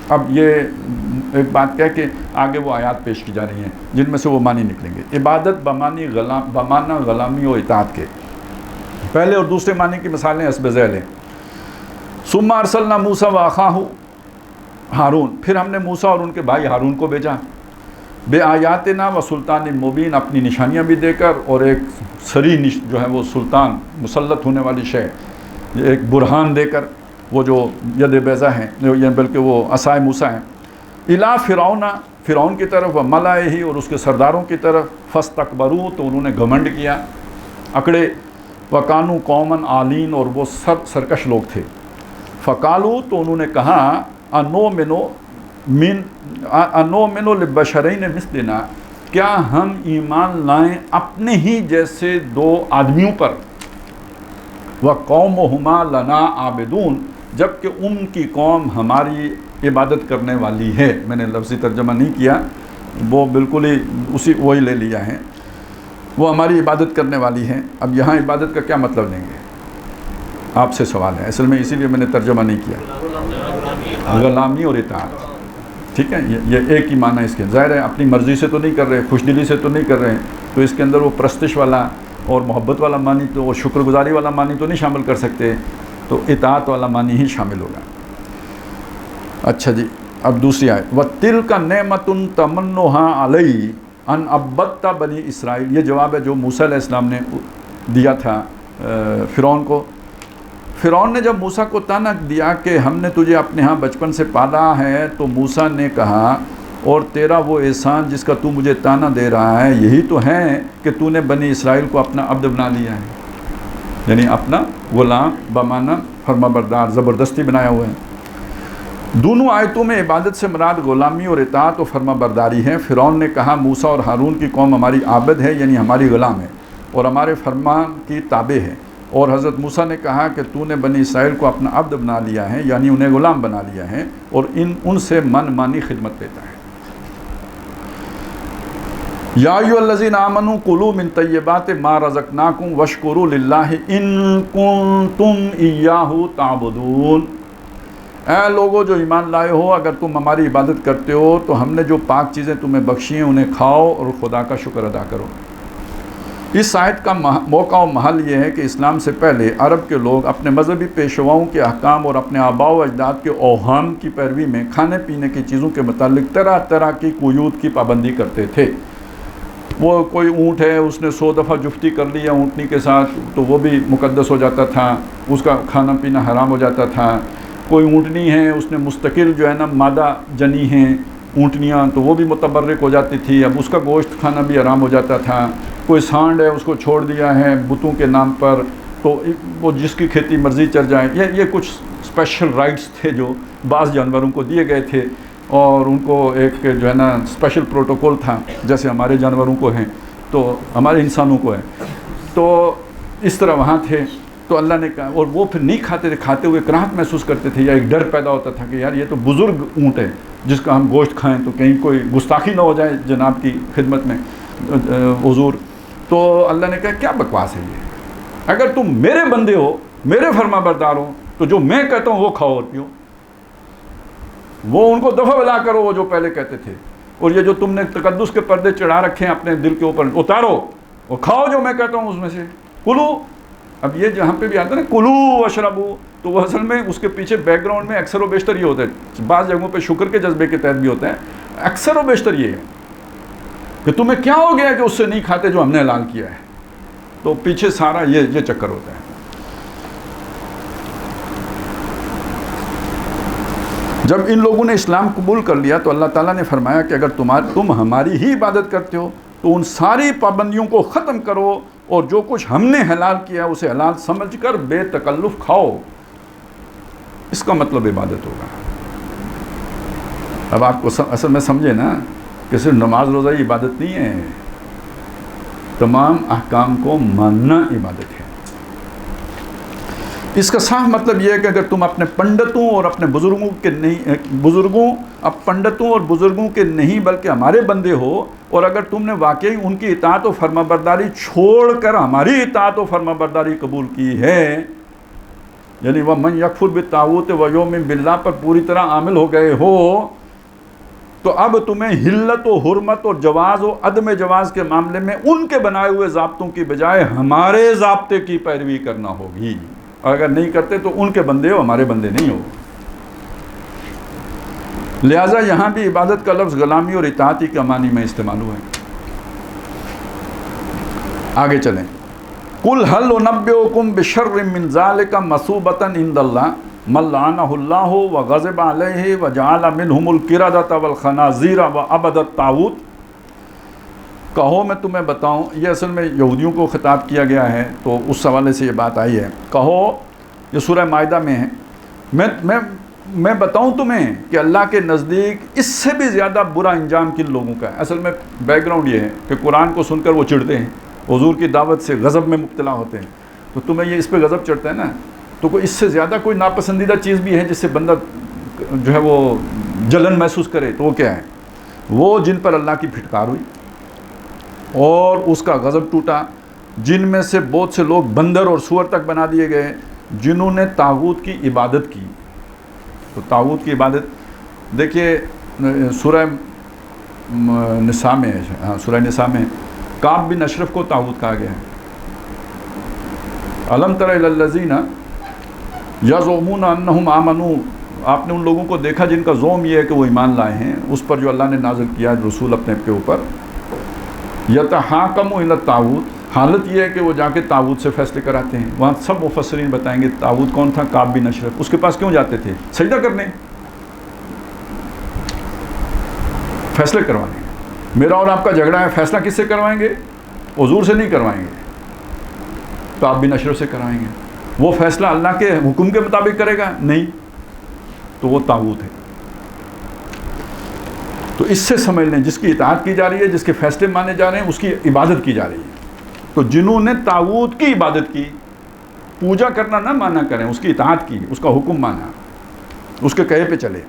اب یہ ایک بات کہہ کہ آگے وہ آیات پیش کی جا رہی ہیں جن میں سے وہ معنی نکلیں گے. عبادت بمعنی غلامی و اطاعت کے پہلے اور دوسرے معنی کی مثالیں حسب ذیل ہیں. ثم ارسلنا موسیٰ واخاہ ہارون، پھر ہم نے موسیٰ اور ان کے بھائی ہارون کو بھیجا، بے آیاتنا و سلطان مبین، اپنی نشانیاں بھی دے کر اور ایک سری جو ہے وہ سلطان مسلط ہونے والی شے، ایک برہان دے کر، وہ جو ید بیضا ہیں بلکہ وہ عصائے موسیٰ ہیں. الا فرعون کی طرف و ملائہ، اور اس کے سرداروں کی طرف. فاستکبروا، تو انہوں نے گھمنڈ کیا، اکڑے. وکانوا قوما عالین، اور وہ سرکش لوگ تھے. فقالوا، تو انہوں نے کہا انؤمن لبشرین مثلنا، کیا ہم ایمان لائیں اپنے ہی جیسے 2 آدمیوں پر. وقومہما لنا عابدون، جبکہ ان کی قوم ہماری عبادت کرنے والی ہے. میں نے لفظی ترجمہ نہیں کیا، وہ بالکل ہی وہی لے لیا ہے، وہ ہماری عبادت کرنے والی ہے. اب یہاں عبادت کا کیا مطلب لیں گے؟ آپ سے سوال ہے، اصل میں اسی لیے میں نے ترجمہ نہیں کیا. غلامی اور اطاعت، ٹھیک ہے، یہ ایک ہی معنی اس کے. ظاہر ہے اپنی مرضی سے تو نہیں کر رہے، خوش دلی سے تو نہیں کر رہے، تو اس کے اندر وہ پرستش والا اور محبت والا معنی تو اور شکر گزاری والا معنی تو نہیں شامل کر سکتے، تو اطاعت والا معنی ہی شامل ہوگا. اچھا جی، اب دوسری آیت. وَتِلْكَ نِعْمَةٌ تَمَنُّهَا عَلَيَّ أَنْ عَبَّدْتَ بَنِي اسرائیل، یہ جواب ہے جو موسیٰ علیہ السلام نے دیا تھا فرعون کو. فرعون نے جب موسیٰ کو طعنہ دیا کہ ہم نے تجھے اپنے ہاں بچپن سے پالا ہے، تو موسیٰ نے کہا اور تیرا وہ احسان جس کا تو مجھے طعنہ دے رہا ہے یہی تو ہے کہ تو نے بنی اسرائیل کو اپنا عبد بنا لیا ہے، یعنی اپنا غلام بمعنی فرما بردار، زبردستی بنایا ہوا ہے. دونوں آیتوں میں عبادت سے مراد غلامی اور اطاعت و فرما برداری ہے. فرعون نے کہا موسیٰ اور ہارون کی قوم ہماری عابد ہے، یعنی ہماری غلام ہے اور ہمارے فرمان کی تابع ہے. اور حضرت موسیٰ نے کہا کہ تو نے بنی اسرائیل کو اپنا عبد بنا لیا ہے، یعنی انہیں غلام بنا لیا ہے اور ان سے من مانی خدمت لیتا ہے. یا ایھا الذین آمنوا کلوا من طیبات ما رزقناکم واشکروا للہ ان کنتم ایاہ تعبدون. اے لوگوں جو ایمان لائے ہو، اگر تم ہماری عبادت کرتے ہو تو ہم نے جو پاک چیزیں تمہیں بخشی ہیں انہیں کھاؤ اور خدا کا شکر ادا کرو. اس آیت کا موقع و محل یہ ہے کہ اسلام سے پہلے عرب کے لوگ اپنے مذہبی پیشواؤں کے احکام اور اپنے آباء و اجداد کے اوہام کی پیروی میں کھانے پینے کی چیزوں کے متعلق طرح طرح کی قیود کی پابندی کرتے تھے. وہ کوئی اونٹ ہے، اس نے 100 دفعہ جفتی کر لیا اونٹنی کے ساتھ تو وہ بھی مقدس ہو جاتا تھا، اس کا کھانا پینا حرام ہو جاتا تھا. کوئی اونٹنی ہے، اس نے مستقل جو ہے نا مادہ جنی ہیں اونٹنیاں، تو وہ بھی متبرک ہو جاتی تھی، اب اس کا گوشت کھانا بھی حرام ہو جاتا تھا. کوئی سانڈ ہے، اس کو چھوڑ دیا ہے بتوں کے نام پر، تو وہ جس کی کھیتی مرضی چر جائے. یہ کچھ اسپیشل رائٹس تھے جو بعض جانوروں کو دیے گئے تھے، اور ان کو ایک جو ہے نا اسپیشل پروٹوکول تھا، جیسے ہمارے جانوروں کو ہیں تو ہمارے انسانوں کو ہے. تو اس طرح وہاں تھے تو اللہ نے کہا, اور وہ پھر نہیں کھاتے تھے, کھاتے ہوئے کراہت محسوس کرتے تھے, یا ایک ڈر پیدا ہوتا تھا کہ یار یہ تو بزرگ اونٹ ہے جس کا ہم گوشت کھائیں تو کہیں کوئی گستاخی نہ ہو جائے جناب کی خدمت میں حضور. تو اللہ نے کہا کیا بکواس ہے یہ, اگر تم میرے بندے ہو, میرے فرما بردار ہو, تو جو میں کہتا ہوں وہ کھاؤ اور پیو. وہ ان کو دفعہ بلا کرو وہ جو پہلے کہتے تھے, اور یہ جو تم نے تقدس کے پردے چڑھا رکھے ہیں اپنے دل کے اوپر, اتارو اور کھاؤ جو میں کہتا ہوں اس میں سے. کلو, اب یہ جہاں پہ بھی آتا ہے نا کلو واشربو, تو وہ اصل میں اس کے پیچھے بیک گراؤنڈ میں اکثر و بیشتر یہ ہوتا ہے, بعض جگہوں پہ شکر کے جذبے کے تحت بھی ہوتا ہے, اکثر و بیشتر یہ ہے کہ تمہیں کیا ہو گیا کہ اس سے نہیں کھاتے جو ہم نے اعلان کیا ہے. تو پیچھے سارا یہ چکر ہوتا ہے. جب ان لوگوں نے اسلام قبول کر لیا تو اللہ تعالیٰ نے فرمایا کہ اگر تم ہماری ہی عبادت کرتے ہو تو ان ساری پابندیوں کو ختم کرو, اور جو کچھ ہم نے حلال کیا اسے حلال سمجھ کر بے تکلف کھاؤ. اس کا مطلب عبادت ہوگا. اب آپ کو اصل میں سمجھے نا کہ صرف نماز روزہ ہی عبادت نہیں ہے, تمام احکام کو ماننا عبادت ہے. اس کا صاف مطلب یہ ہے کہ اگر تم اپنے پنڈتوں اور اپنے بزرگوں کے نہیں بلکہ ہمارے بندے ہو, اور اگر تم نے واقعی ان کی اطاعت و فرما برداری چھوڑ کر ہماری اطاعت و فرما برداری قبول کی ہے, یعنی وَمَنْ يَكْفُرْ بِالطَّاغُوتِ وَيُؤْمِنْ بِاللَّهِ پر پوری طرح عامل ہو گئے ہو, تو اب تمہیں حلت و حرمت اور جواز و عدم جواز کے معاملے میں ان کے بنائے ہوئے ضابطوں کی بجائے ہمارے ضابطے کی پیروی کرنا ہوگی. اور اگر نہیں کرتے تو ان کے بندے ہو, ہمارے بندے نہیں ہو. لہٰذا یہاں بھی عبادت کا لفظ غلامی اور اطاعتی کے معنی میں استعمال ہوا ہے. آگے چلیں. قُلْ هَلْ أُنَبِّئُكُمْ بِشَرٍّ مِّن ذَلِكَ مَثُوبَةً عِندَ اللَّهِ مَن لَّعَنَهُ اللَّهُ وَغَضِبَ عَلَيْهِ وَجَعَلَ مِنْهُمُ الْقِرَدَةَ وَالْخَنَازِيرَ وَعَبَدَ الطَّاغُوتَ. کہو میں تمہیں بتاؤں, یہ اصل میں یہودیوں کو خطاب کیا گیا ہے, تو اس حوالے سے یہ بات آئی ہے. کہو, یہ سورہ مائدہ میں ہے, میں بتاؤں تمہیں کہ اللہ کے نزدیک اس سے بھی زیادہ برا انجام کن لوگوں کا ہے. اصل میں بیک گراؤنڈ یہ ہے کہ قرآن کو سن کر وہ چڑھتے ہیں, حضور کی دعوت سے غضب میں مبتلا ہوتے ہیں, تو تمہیں یہ اس پہ غضب چڑھتا ہے نا, تو کوئی اس سے زیادہ کوئی ناپسندیدہ چیز بھی ہے جس سے بندہ جو ہے وہ جلن محسوس کرے, تو وہ کیا ہے؟ وہ جن پر اللہ کی پھٹکار ہوئی اور اس کا غضب ٹوٹا, جن میں سے بہت سے لوگ بندر اور سور تک بنا دیے گئے, جنہوں نے طاغوت کی عبادت کی. تو طاغوت کی عبادت دیکھیے سورہ نساء میں, سورہ نساء میں کعب بن اشرف کو طاغوت کہا گیا ہے. الم تر الی الذین یزعمون انہم آمنوا, آپ نے ان لوگوں کو دیکھا جن کا زعم یہ ہے کہ وہ ایمان لائے ہیں اس پر جو اللہ نے نازل کیا ہے رسول اپنے کے اوپر. یتحاکموا الی الطاغوت, حالت یہ ہے کہ وہ جا کے طاغوت سے فیصلے کراتے ہیں. وہاں سب مفسرین بتائیں گے طاغوت کون تھا, کعب بن اشرف. اس کے پاس کیوں جاتے تھے؟ سجدہ کرنے, فیصلے کروانے. میرا اور آپ کا جھگڑا ہے, فیصلہ کس سے کروائیں گے؟ حضور سے نہیں کروائیں گے, کعب بن اشرف سے کروائیں گے. وہ فیصلہ اللہ کے حکم کے مطابق کرے گا؟ نہیں, تو وہ طاغوت ہے. تو اس سے سمجھ لیں جس کی اطاعت کی جا رہی ہے, جس کے فیصلے مانے جا رہے ہیں, اس کی عبادت کی جا رہی ہے. تو جنہوں نے طاغوت کی عبادت کی, پوجا کرنا نہ مانا کریں, اس کی اطاعت کی, اس کا حکم مانا, اس کے کہے پہ چلے.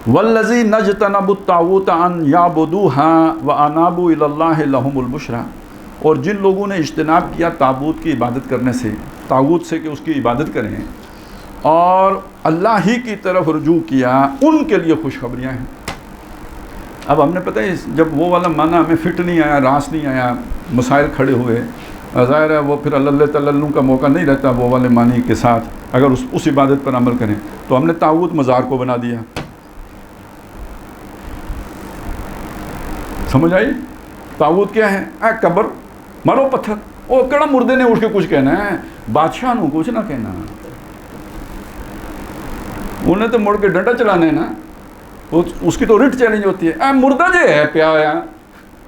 وَالَّذِينَ اجْتَنَبُوا الطَّاغُوتَ أَن يَعْبُدُوهَا وَأَنَابُوا إِلَى اللَّهِ لَهُمُ الْبُشْرَى. اور جن لوگوں نے اجتناب کیا طاغوت کی عبادت کرنے سے, طاغوت سے کہ اس کی عبادت کریں, اور اللہ ہی کی طرف رجوع کیا, ان کے لیے خوشخبریاں ہیں. اب ہم نے پتہ ہے جب وہ والا معنی ہمیں فٹ نہیں آیا, راس نہیں آیا, مسائل کھڑے ہوئے, ظاہر ہے وہ پھر اللہ تعالیٰ کا موقع نہیں رہتا وہ والے معنی کے ساتھ. اگر اس عبادت پر عمل کریں تو ہم نے طاغوت مزار کو بنا دیا. سمجھ آئی؟ طاغوت کیا ہے؟ اے قبر, مارو پتھر, او کہڑا مردے نے اٹھ کے کچھ کہنا ہے, بادشاہ نو کچھ نہ کہنا, انہیں تو مڑ کے ڈنڈا چلانا ہے نا, اس کی تو رٹ چیلنج ہوتی ہے. اے مردہ جے ہے پیا ہوا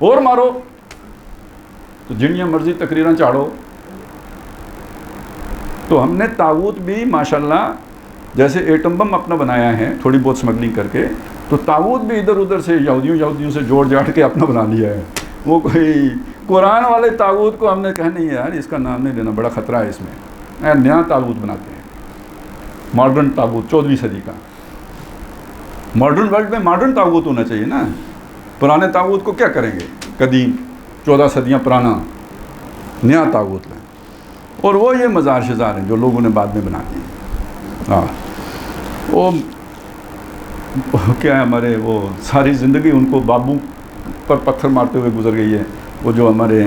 اور مارو, تو جنیاں مرضی تقریراں چاڑو. تو ہم نے طاغوت بھی ماشاءاللہ جیسے ایٹم بم اپنا بنایا ہے تھوڑی بہت سمگلنگ کر کے, تو طاغوت بھی ادھر ادھر سے یہودیوں سے جوڑ جاڑ کے اپنا بنا لیا ہے. وہ کوئی قرآن والے طاغوت کو ہم نے کہا نہیں یار اس کا نام نہیں لینا، بڑا خطرہ ہے اس میں، نیا طاغوت بناتے ہیں، ماڈرن طاغوت 14ویں صدی کا۔ ماڈرن ورلڈ میں ماڈرن طاغوت ہونا چاہیے نا، پرانے طاغوت کو کیا کریں گے، قدیم 14 صدیاں پرانا، نیا طاغوت لیں۔ اور وہ یہ مزار شزار ہیں جو لوگوں نے بعد میں بنا دیے۔ ہاں وہ کیا ہے، ہمارے وہ ساری زندگی ان کو بابو پر پتھر مارتے ہوئے گزر گئی ہے، وہ جو ہمارے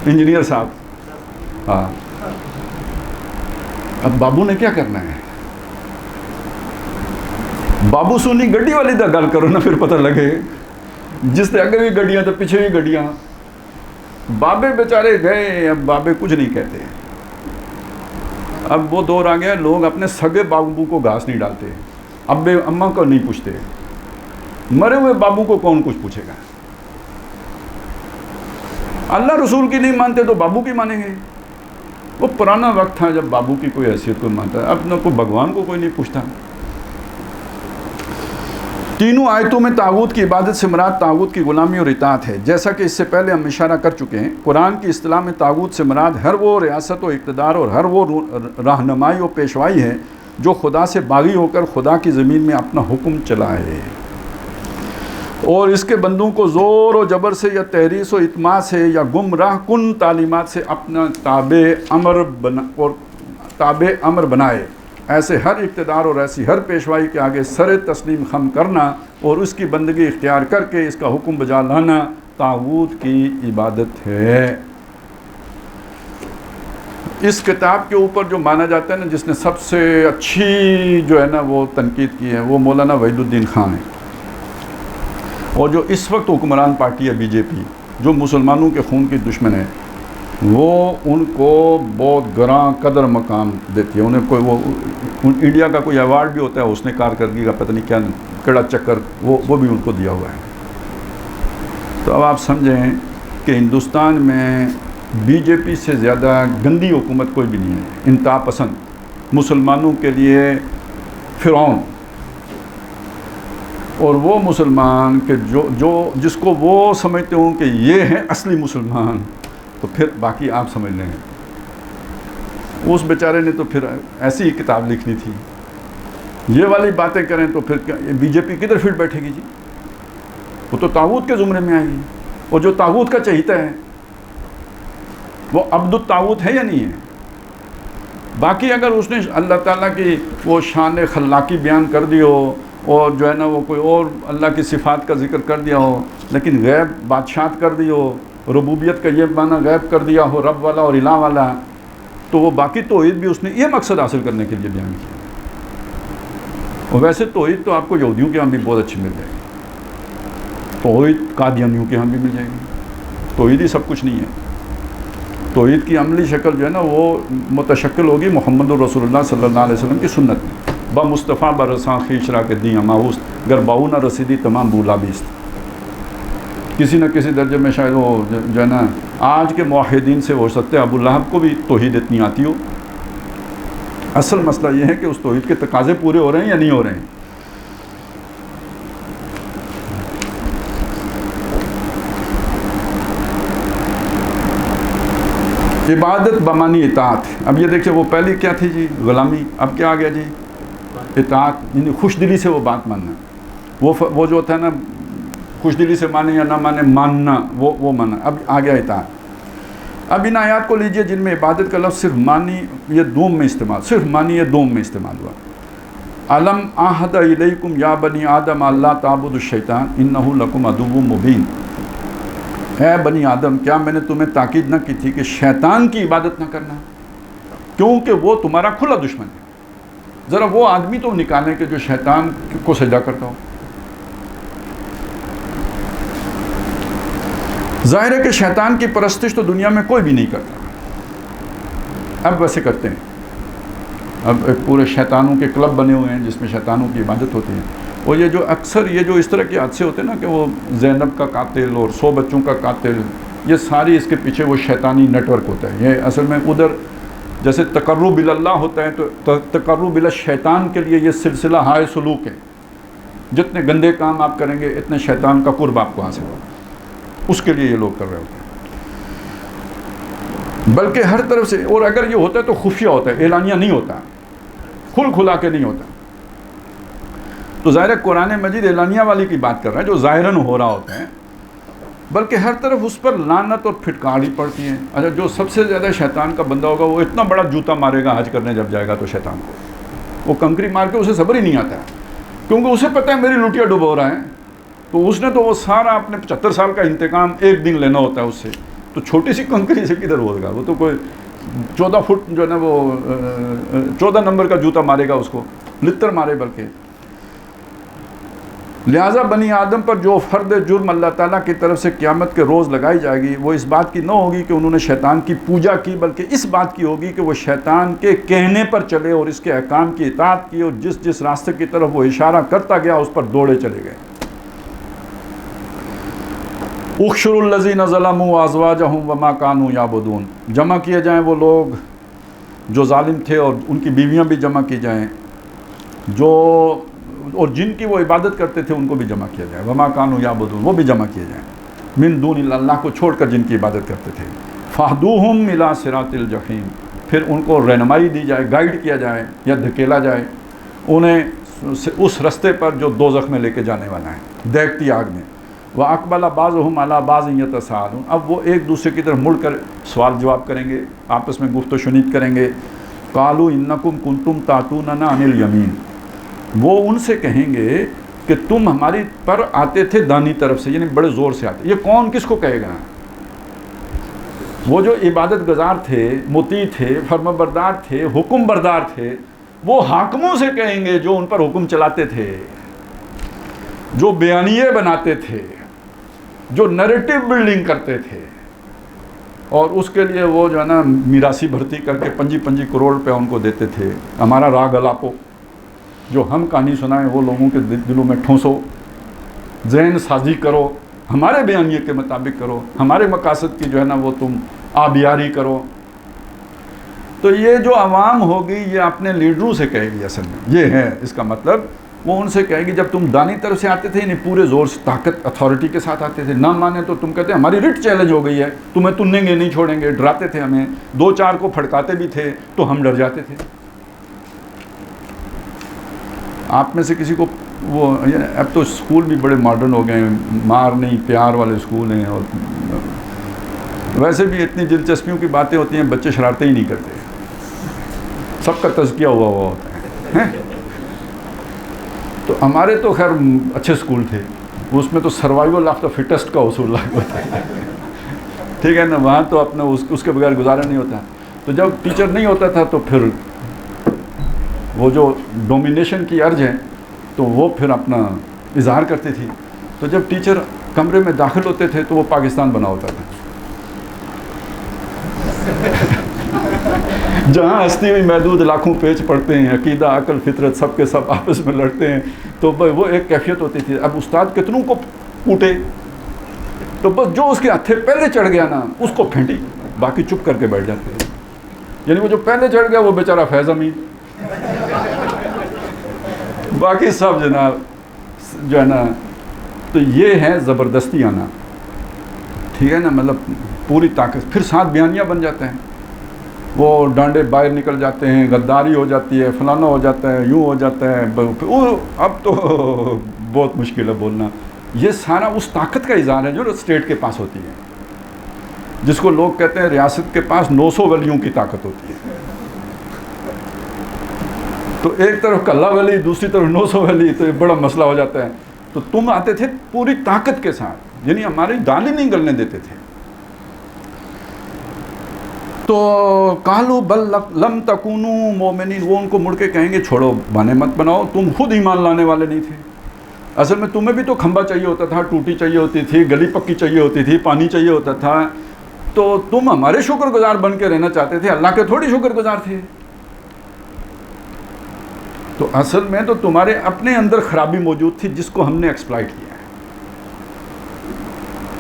انجینئر صاحب۔ ہاں اب بابو نے کیا کرنا ہے، بابو سونی گڈی والی دا گل کرو نا، پھر پتہ لگے جس نے اگے بھی گڈیاں تو پیچھے بھی گڈیاں۔ بابے بیچارے گئے، اب بابے کچھ نہیں کہتے۔ اب وہ دور آ گیا، لوگ اپنے سگے بابو کو گھاس نہیں ڈالتے، ابے اماں کو نہیں پوچھتے، مرے ہوئے بابو کو کون کچھ پوچھے گا۔ اللہ رسول کی نہیں مانتے تو بابو کی مانیں گے۔ وہ پرانا وقت تھا جب بابو کی کوئی حیثیت کو مانتا ہے، اب نہ کوئی بھگوان کو کوئی نہیں پوچھتا۔ تینوں آیتوں میں طاغوت کی عبادت سے مراد طاغوت کی غلامی اور اطاعت ہے۔ جیسا کہ اس سے پہلے ہم اشارہ کر چکے ہیں، قرآن کی اصطلاح میں طاغوت سے مراد ہر وہ ریاست و اقتدار اور ہر وہ رہنمائی و پیشوائی ہے جو خدا سے باغی ہو کر خدا کی زمین میں اپنا حکم چلائے اور اس کے بندوں کو زور و جبر سے یا تحریص و اطماع سے یا گمراہ کن تعلیمات سے اپنا تابع امر بنائے۔ ایسے ہر اقتدار اور ایسی ہر پیشوائی کے آگے سر تسلیم خم کرنا اور اس کی بندگی اختیار کر کے اس کا حکم بجا لانا طاغوت کی عبادت ہے۔ اس کتاب کے اوپر جو مانا جاتا ہے نا، جس نے سب سے اچھی جو ہے نا وہ تنقید کی ہے، وہ مولانا وحید الدین خان ہے، اور جو اس وقت حکمران پارٹی ہے بی جے پی، جو مسلمانوں کے خون کی دشمن ہے، وہ ان کو بہت گراں قدر مقام دیتی ہے۔ انہیں کوئی وہ انڈیا کا کوئی ایوارڈ بھی ہوتا ہے اس نے کارکردگی کا، پتہ نہیں کیا کڑا چکر، وہ بھی ان کو دیا ہوا ہے۔ تو اب آپ سمجھیں کہ ہندوستان میں بی جے پی سے زیادہ گندی حکومت کوئی بھی نہیں ہے، انتہا پسند، مسلمانوں کے لیے فرعون، اور وہ مسلمان کہ جس کو وہ سمجھتے ہوں کہ یہ ہیں اصلی مسلمان، تو پھر باقی آپ سمجھ لیں۔ اس بیچارے نے تو پھر ایسی ہی کتاب لکھنی تھی، یہ والی باتیں کریں تو پھر بی جے پی کدھر فٹ بیٹھے گی جی؟ وہ تو طاغوت کے زمرے میں آئے گی، اور جو طاغوت کا چہیتا ہے وہ عبد الطاغوت ہے یا نہیں ہے؟ باقی اگر اس نے اللہ تعالیٰ کی وہ شان خلاقی بیان کر دی ہو، اور جو ہے نا وہ کوئی اور اللہ کی صفات کا ذکر کر دیا ہو، لیکن غیب بادشاہت کر دی ہو، ربوبیت کا یہ معنی غیب کر دیا ہو، رب والا اور الہ والا، تو وہ باقی توحید بھی اس نے یہ مقصد حاصل کرنے کے لیے بیان کیا۔ اور ویسے توحید تو آپ کو یہودیوں کے ہاں بھی بہت اچھی مل جائے گی، توحید قادیانیوں کے ہاں بھی مل جائے گی۔ توحید ہی سب کچھ نہیں ہے، توحید کی عملی شکل جو ہے نا وہ متشکل ہوگی محمد الرسول اللہ صلی اللہ علیہ وسلم کی سنت میں، با مصطفیٰ برساں خیشرا کے دیاں ماؤست گر باؤ نہ رسیدی تمام بولا بیست۔ کسی نہ کسی درجے میں شاید وہ جو ہے نا آج کے موحدین سے ہو سکتے ہیں ابو لہب کو بھی توحید اتنی آتی ہو۔ اصل مسئلہ یہ ہے کہ اس توحید کے تقاضے پورے ہو رہے ہیں یا نہیں ہو رہے ہیں۔ عبادت بمانی اطاعت۔ اب یہ دیکھیں وہ پہلی کیا تھی جی، غلامی، اب کیا آ گیا جی، اطاعت، یعنی خوش دلی سے وہ بات ماننا۔ وہ جو تھا نا خوش دلی سے مانے یا نہ مانے، ماننا، وہ مانا، اب آ گیا اطاعت۔ اب ان آیات کو لیجئے جن میں عبادت کا لفظ صرف مانی یہ دوم میں استعمال، صرف مانی یہ دوم میں استعمال ہوا۔ علم عہد الیکم یا بنی آدم اللہ تعبدوا الشیطان انہ لکم عدو مبین۔ اے بنی آدم، کیا میں نے تمہیں تاکید نہ کی تھی کہ شیطان کی عبادت نہ کرنا، کیونکہ وہ تمہارا کھلا دشمن ہے۔ ذرا وہ آدمی تو نکالیں کہ جو شیطان کو سجدہ کرتا ہو۔ ظاہر ہے کہ شیطان کی پرستش تو دنیا میں کوئی بھی نہیں کرتا، اب ویسے کرتے ہیں، اب ایک پورے شیطانوں کے کلب بنے ہوئے ہیں جس میں شیطانوں کی عبادت ہوتی ہے۔ اور یہ جو اکثر یہ جو اس طرح کے حادثے ہوتے ہیں نا کہ وہ زینب کا قاتل اور 100 بچوں کا قاتل، یہ ساری اس کے پیچھے وہ شیطانی نیٹ ورک ہوتا ہے۔ یہ اصل میں ادھر جیسے تقرب اللہ ہوتا ہے تو تقرب الشیطان کے لیے یہ سلسلہ ہائے سلوک ہے، جتنے گندے کام آپ کریں گے اتنے شیطان کا قرب آپ کو حاصل ہوگا۔ اس کے لیے یہ لوگ کر رہے ہوتے ہیں. بلکہ ہر طرف سے، اور اگر یہ ہوتا ہے تو خفیہ ہوتا ہے، اعلانیہ نہیں ہوتا، کھل کھلا کے نہیں ہوتا. تو ظاہر ہے قرآن مجید اعلانیہ والی کی بات کر رہا ہے جو ظاہراً ہو رہا ہوتا ہے، بلکہ ہر طرف اس پر لعنت اور پھٹکاری پڑتی ہے. اچھا، جو سب سے زیادہ شیطان کا بندہ ہوگا وہ اتنا بڑا جوتا مارے گا حج کرنے جب جائے گا تو شیطان کو، وہ کنکری مار کے اسے صبر ہی نہیں آتا ہے، کیونکہ اسے پتہ ہے میری لوٹیا ڈبو رہا ہے. تو اس نے تو وہ سارا اپنے 75 سال کا انتقام ایک دن لینا ہوتا ہے اس سے. تو چھوٹی سی کنکری سے کدھر ہوگا، وہ تو کوئی 14 فٹ جو ہے نا وہ 14 نمبر کا جوتا مارے گا اس کو، لتر مارے بلکہ. لہٰذا بنی آدم پر جو فرد جرم اللہ تعالیٰ کی طرف سے قیامت کے روز لگائی جائے گی وہ اس بات کی نہ ہوگی کہ انہوں نے شیطان کی پوجا کی، بلکہ اس بات کی ہوگی کہ وہ شیطان کے کہنے پر چلے اور اس کے احکام کی اطاعت کی، اور جس جس راستے کی طرف وہ اشارہ کرتا گیا اس پر دوڑے چلے گئے. احشروا الذین ظلموا وازواجہم وما کانوا یعبدون، جمع کیے جائیں وہ لوگ جو ظالم تھے اور ان کی بیویاں بھی جمع کی جائیں، جو اور جن کی وہ عبادت کرتے تھے ان کو بھی جمع کیا جائے. وما کانوا یعبدون، وہ بھی جمع کیے جائیں، من دون اللہ کو چھوڑ کر جن کی عبادت کرتے تھے. فاہدوہم الی صراط الجحیم، پھر ان کو رہنمائی دی جائے، گائیڈ کیا جائے یا دھکیلا جائے انہیں اس رستے پر جو دوزخ میں لے کے جانے والا ہے، دیکھتی آگ میں. وَأَقْبَلَ بَعْضُهُمْ عَلَىٰ بَعْضٍ يَتَسَاءَلُونَ، اب وہ ایک دوسرے کی طرف مڑ کر سوال جواب کریں گے، آپس میں گفت و شنید کریں گے. قَالُوا إِنَّكُمْ كُنْتُمْ تَأْتُونَنَا عَنِ الْيَمِينِ، وہ ان سے کہیں گے کہ تم ہماری پر آتے تھے دانی طرف سے، یعنی بڑے زور سے آتے. یہ کون کس کو کہے گا؟ وہ جو عبادت گزار تھے، مطیع تھے، فرما بردار تھے، حکم بردار تھے، وہ حاکموں سے کہیں گے جو ان پر حکم چلاتے تھے، جو بیانیے بناتے تھے، جو نیریٹو بلڈنگ کرتے تھے، اور اس کے لیے وہ جو ہے نا میراثی بھرتی کر کے 25 کروڑ روپے ان کو دیتے تھے. ہمارا راگ الاپو، جو ہم کہانی سنائیں وہ لوگوں کے دلوں میں ٹھونسو، ذہن سازی کرو، ہمارے بیانیے کے مطابق کرو، ہمارے مقاصد کی جو ہے نا وہ تم آبیاری کرو. تو یہ جو عوام ہوگی یہ اپنے لیڈروں سے کہے گی، اصل میں یہ ہے اس کا مطلب. وہ ان سے کہے گی جب تم دانی طرف سے آتے تھے یعنی پورے زور سے طاقت اتھارٹی کے ساتھ آتے تھے، نہ مانے تو تم کہتے ہماری رٹ چیلنج ہو گئی ہے، تمہیں تنیں گے نہیں چھوڑیں گے. ڈراتے تھے ہمیں، 2-4 کو پھڑکاتے بھی تھے تو ہم ڈر جاتے تھے. آپ میں سے کسی کو وہ، اب تو اسکول بھی بڑے ماڈرن ہو گئے ہیں، مار نہیں پیار والے اسکول ہیں، اور ویسے بھی اتنی دلچسپیوں کی باتیں ہوتی ہیں، بچے شرارتیں ہی نہیں کرتے، سب کا تزکیہ ہوا ہوتا ہے. تو ہمارے تو خیر اچھے اسکول تھے، اس میں تو سروائیول آف دا فٹسٹ کا اصول لاگو ہوتا ہے، ٹھیک ہے نا. وہاں تو اپنا اس کے بغیر گزارا نہیں ہوتا. تو جب ٹیچر نہیں ہوتا تھا تو پھر وہ جو ڈومینیشن کی عرض ہے تو وہ پھر اپنا اظہار کرتی تھی. تو جب ٹیچر کمرے میں داخل ہوتے تھے تو وہ پاکستان بنا ہوتا تھا، جہاں ہستی ہوئی محدود لاکھوں پیچ پڑتے ہیں، عقیدہ عقل فطرت سب کے سب آپس میں لڑتے ہیں، تو وہ ایک کیفیت ہوتی تھی. اب استاد کتنوں کو کوٹے تو بس جو اس کے ہتھے پہلے چڑھ گیا نا اس کو پھینٹی، باقی چپ کر کے بیٹھ جاتے ہیں. یعنی وہ جو پہلے چڑھ گیا وہ بیچارہ فیض امین، باقی سب جناب جو ہے نا. تو یہ ہے زبردستی آنا، ٹھیک ہے نا، مطلب پوری طاقت. پھر ساتھ بیانیاں بن جاتے ہیں، وہ ڈانڈے باہر نکل جاتے ہیں، غداری ہو جاتی ہے، فلانا ہو جاتا ہے، یوں ہو جاتا ہے. اب تو بہت مشکل ہے بولنا. یہ سارا اس طاقت کا اظہار ہے جو اسٹیٹ کے پاس ہوتی ہے، جس کو لوگ کہتے ہیں ریاست کے پاس 900 ولیوں کی طاقت ہوتی ہے. تو ایک طرف کلہ ولی، دوسری طرف 900 ولی، تو یہ بڑا مسئلہ ہو جاتا ہے. تو تم آتے تھے پوری طاقت کے ساتھ، یعنی ہماری دال ہی نہیں گلنے دیتے تھے. تو قالوا بل لم تکونوا مومنین، وہ ان کو مڑ کے کہیں گے چھوڑو بہانے مت بناؤ، تم خود ایمان لانے والے نہیں تھے. اصل میں تمہیں بھی تو کھمبا چاہیے ہوتا تھا، ٹوٹی چاہیے ہوتی تھی، گلی پکی چاہیے ہوتی تھی، پانی چاہیے ہوتا تھا. تو تم ہمارے شکر گزار بن کے رہنا چاہتے تھے، اللہ کے تھوڑی شکر گزار تھے. تو اصل میں تو تمہارے اپنے اندر خرابی موجود تھی جس کو ہم نے ایکسپلائٹ کیا ہے،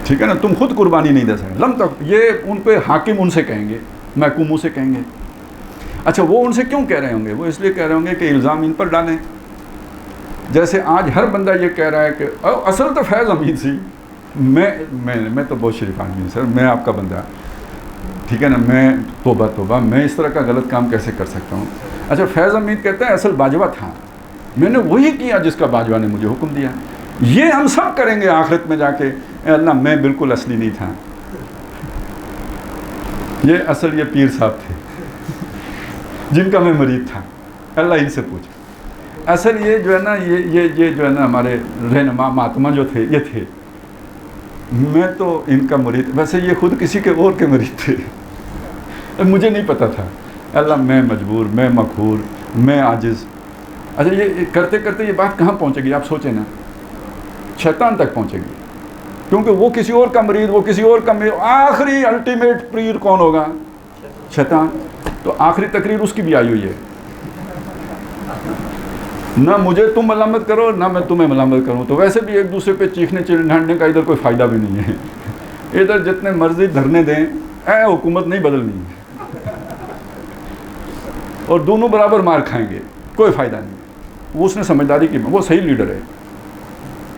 ٹھیک ہے نا. تم خود قربانی نہیں دے سکتے. لم تک یہ ان پہ حاکم ان سے کہیں گے، محکوموں سے کہیں گے. اچھا وہ ان سے کیوں کہہ رہے ہوں گے؟ وہ اس لیے کہہ رہے ہوں گے کہ الزام ان پر ڈالیں. جیسے آج ہر بندہ یہ کہہ رہا ہے کہ اصل تو فیض امین سی، میں تو بہت شریف آدمی ہوں سر، میں آپ کا بندہ، ٹھیک ہے نا، میں توبہ میں اس طرح کا غلط کام کیسے کر سکتا ہوں؟ اچھا فیض حمید کہتا ہے اصل باجوہ تھا، میں نے وہی کیا جس کا باجوہ نے مجھے حکم دیا. یہ ہم سب کریں گے آخرت میں جا کے، اے اللہ میں بالکل اصلی نہیں تھا، یہ اصل یہ پیر صاحب تھے جن کا میں مرید تھا، اللہ ان سے پوچھ. اصل یہ جو ہے نا یہ جو ہے نا ہمارے رہنما مہاتما جو تھے یہ تھے، میں تو ان کا مرید، ویسے یہ خود کسی کے اور کے مرید تھے، مجھے نہیں پتہ تھا. اللہ میں مجبور، میں مقہور، میں عاجز. اچھا یہ کرتے کرتے یہ بات کہاں پہنچے گی آپ سوچیں نا، شیطان تک پہنچے گی، کیونکہ وہ کسی اور کا مرید، وہ کسی اور کا مرید، آخری الٹیمیٹ پیر کون ہوگا؟ شیطان. تو آخری تقریر اس کی بھی آئی ہوئی ہے، نہ مجھے تم ملامت کرو نہ میں تمہیں ملامت کروں. تو ویسے بھی ایک دوسرے پہ چیخنے چڑھانے کا ادھر کوئی فائدہ بھی نہیں ہے، ادھر جتنے مرضی دھرنے دیں، حکومت نہیں بدلنی ہے اور دونوں برابر مار کھائیں گے، کوئی فائدہ نہیں. وہ اس نے سمجھداری کی، وہ صحیح لیڈر ہے.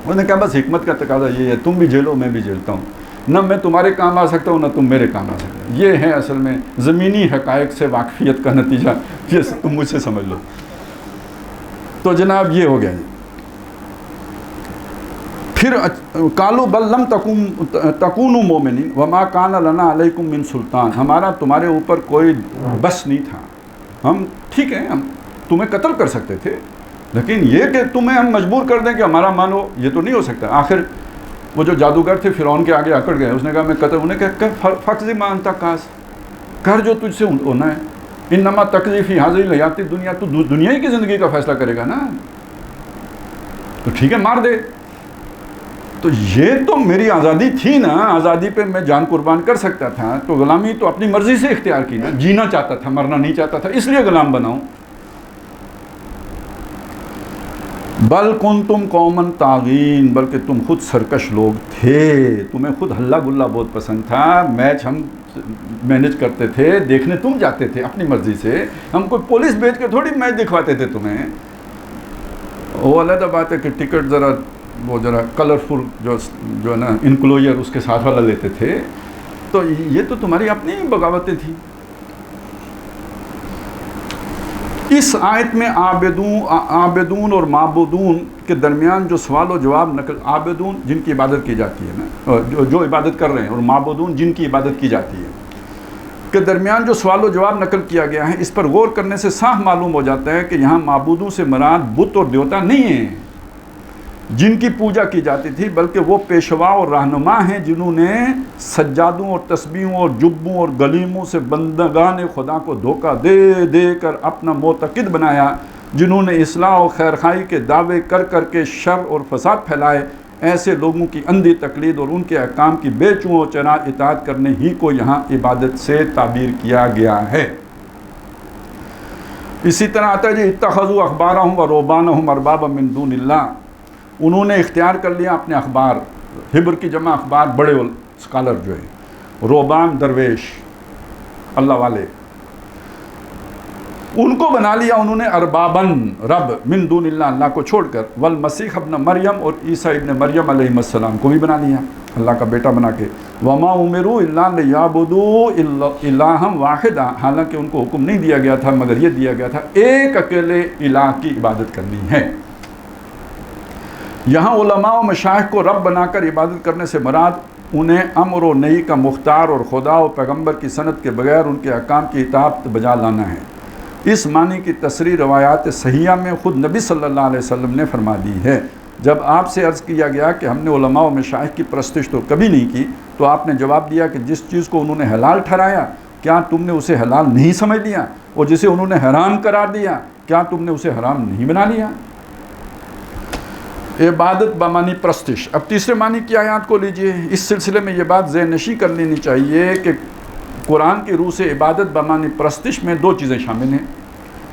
انہوں نے کہا بس حکمت کا تقاضا یہ ہے، تم بھی جھیلو میں بھی جھیلتا ہوں، نہ میں تمہارے کام آ سکتا ہوں نہ تم میرے کام آ سکتے. یہ ہے اصل میں زمینی حقائق سے واقفیت کا نتیجہ، یہ تم مجھ سے سمجھ لو. تو جناب یہ ہو گیا جی. پھر قالوا بل لم تکونوا مؤمنین وما کان لنا علیکم من سلطان، ہمارا تمہارے اوپر کوئی بس نہیں تھا، ہم ٹھیک ہے ہم تمہیں قتل کر سکتے تھے، لیکن یہ کہ تمہیں ہم مجبور کر دیں کہ ہمارا مانو، یہ تو نہیں ہو سکتا. آخر وہ جو جادوگر تھے فرعون کے آگے اکڑ گئے، اس نے کہا میں قتل، انہیں کہا فقض ما انت قاض، کر جو تجھ سے ہونا ہے. انما تقضی فی ہذہ الحیات الدنیا، تو دنیا ہی کی زندگی کا فیصلہ کرے گا نا، تو ٹھیک ہے مار دے. تو یہ تو میری آزادی تھی نا، آزادی پہ میں جان قربان کر سکتا تھا. تو غلامی تو اپنی مرضی سے اختیار کی نا، جینا چاہتا تھا مرنا نہیں چاہتا تھا، اس لیے غلام بناؤں. بل کنتم قوما طاغین، بلکہ تم خود سرکش لوگ تھے، تمہیں خود ہلہ گلہ بہت پسند تھا. میچ ہم مینج کرتے تھے، دیکھنے تم جاتے تھے اپنی مرضی سے، ہم کوئی پولیس بھیج کے تھوڑی میچ دکھواتے تھے تمہیں. وہ علیحدہ بات ہے کہ ٹکٹ ذرا وہ ذرا کلرفل جو ہے نا انکلوجر اس کے ساتھ والا لیتے تھے. تو یہ تو تمہاری اپنی بغاوتیں تھیں. اس آیت میں عابدون اور معبودون کے درمیان جو سوال و جواب نقل، عابدون جن کی عبادت کی جاتی ہے نا، جو عبادت کر رہے ہیں، اور معبودون جن کی عبادت کی جاتی ہے، کے درمیان جو سوال و جواب نقل کیا گیا ہے، اس پر غور کرنے سے صاف معلوم ہو جاتا ہے کہ یہاں معبودوں سے مراد بت اور دیوتا نہیں ہیں جن کی پوجا کی جاتی تھی، بلکہ وہ پیشوا اور رہنما ہیں جنہوں نے سجادوں اور تسبیحوں اور جبوں اور گلیموں سے بندگان خدا کو دھوکہ دے دے کر اپنا معتقد بنایا، جنہوں نے اصلاح و خیرخواہی کے دعوے کر کر کے شر اور فساد پھیلائے. ایسے لوگوں کی اندھی تقلید اور ان کے احکام کی بے چوں و چرا اطاعت کرنے ہی کو یہاں عبادت سے تعبیر کیا گیا ہے. اسی طرح آتا ہے جی اتخذوا احبارهم ورهبانهم اربابا من دون اللہ، انہوں نے اختیار کر لیا اپنے اخبار، حبر کی جمع اخبار، بڑے اسکالر جو ہے، رہبان درویش اللہ والے، ان کو بنا لیا انہوں نے اربابن رب من دون اللہ، اللہ کو چھوڑ کر، والمسیح ابن مریم اور عیسیٰ ابن مریم علیہ السلام کو بھی بنا لیا اللہ کا بیٹا بنا کے. وما امروا الا لیعبدوا الہا واحدا، حالانکہ ان کو حکم نہیں دیا گیا تھا مگر یہ دیا گیا تھا ایک اکیلے الہ کی عبادت کرنی ہے. یہاں علماء و مشائخ کو رب بنا کر عبادت کرنے سے مراد انہیں امر و نہی کا مختار اور خدا و پیغمبر کی سند کے بغیر ان کے احکام کی اطاعت بجا لانا ہے. اس معنی کی تصریح روایات صحیحہ میں خود نبی صلی اللہ علیہ وسلم نے فرما دی ہے. جب آپ سے عرض کیا گیا کہ ہم نے علماء و مشائخ کی پرستش تو کبھی نہیں کی، تو آپ نے جواب دیا کہ جس چیز کو انہوں نے حلال ٹھہرایا کیا تم نے اسے حلال نہیں سمجھ لیا، اور جسے انہوں نے حرام قرار دیا کیا تم نے اسے حرام نہیں بنا لیا. عبادت بمانی پرستش. اب تیسرے معنی کی آیات کو لیجئے. اس سلسلے میں یہ بات ذہن نشی کر لینی چاہیے کہ قرآن کی روح سے عبادت بمانی پرستش میں دو چیزیں شامل ہیں.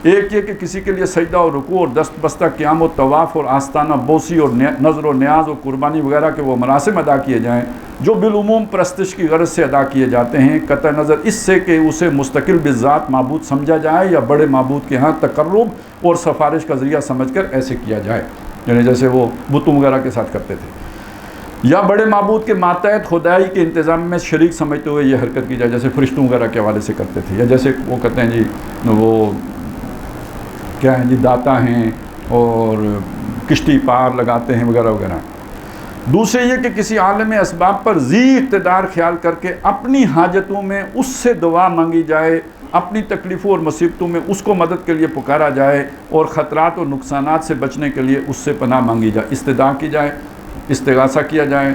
ایک یہ کہ کسی کے لیے سجدہ اور رکوع اور دست بستہ قیام و طواف اور آستانہ بوسی اور نظر و نیاز اور قربانی وغیرہ کے وہ مراسم ادا کیے جائیں جو بالعموم پرستش کی غرض سے ادا کیے جاتے ہیں، قطع نظر اس سے کہ اسے مستقل بذات معبود سمجھا جائے یا بڑے معبود کے ہاں تقرب اور سفارش کا ذریعہ سمجھ کر ایسے کیا جائے، یعنی جیسے وہ بتوں وغیرہ کے ساتھ کرتے تھے. یا بڑے معبود کے ماتحت خدائی کے انتظام میں شریک سمجھتے ہوئے یہ حرکت کی جائے، جیسے فرشتوں وغیرہ کے حوالے سے کرتے تھے، یا جیسے وہ کہتے ہیں جی وہ کیا ہیں جی داتا ہیں اور کشتی پار لگاتے ہیں وغیرہ وغیرہ۔ دوسرے یہ کہ کسی عالم اسباب پر ذی اقتدار خیال کر کے اپنی حاجتوں میں اس سے دعا مانگی جائے، اپنی تکلیفوں اور مصیبتوں میں اس کو مدد کے لیے پکارا جائے، اور خطرات اور نقصانات سے بچنے کے لیے اس سے پناہ مانگی جائے، استدعا کی جائے، استغاثہ کیا جائے،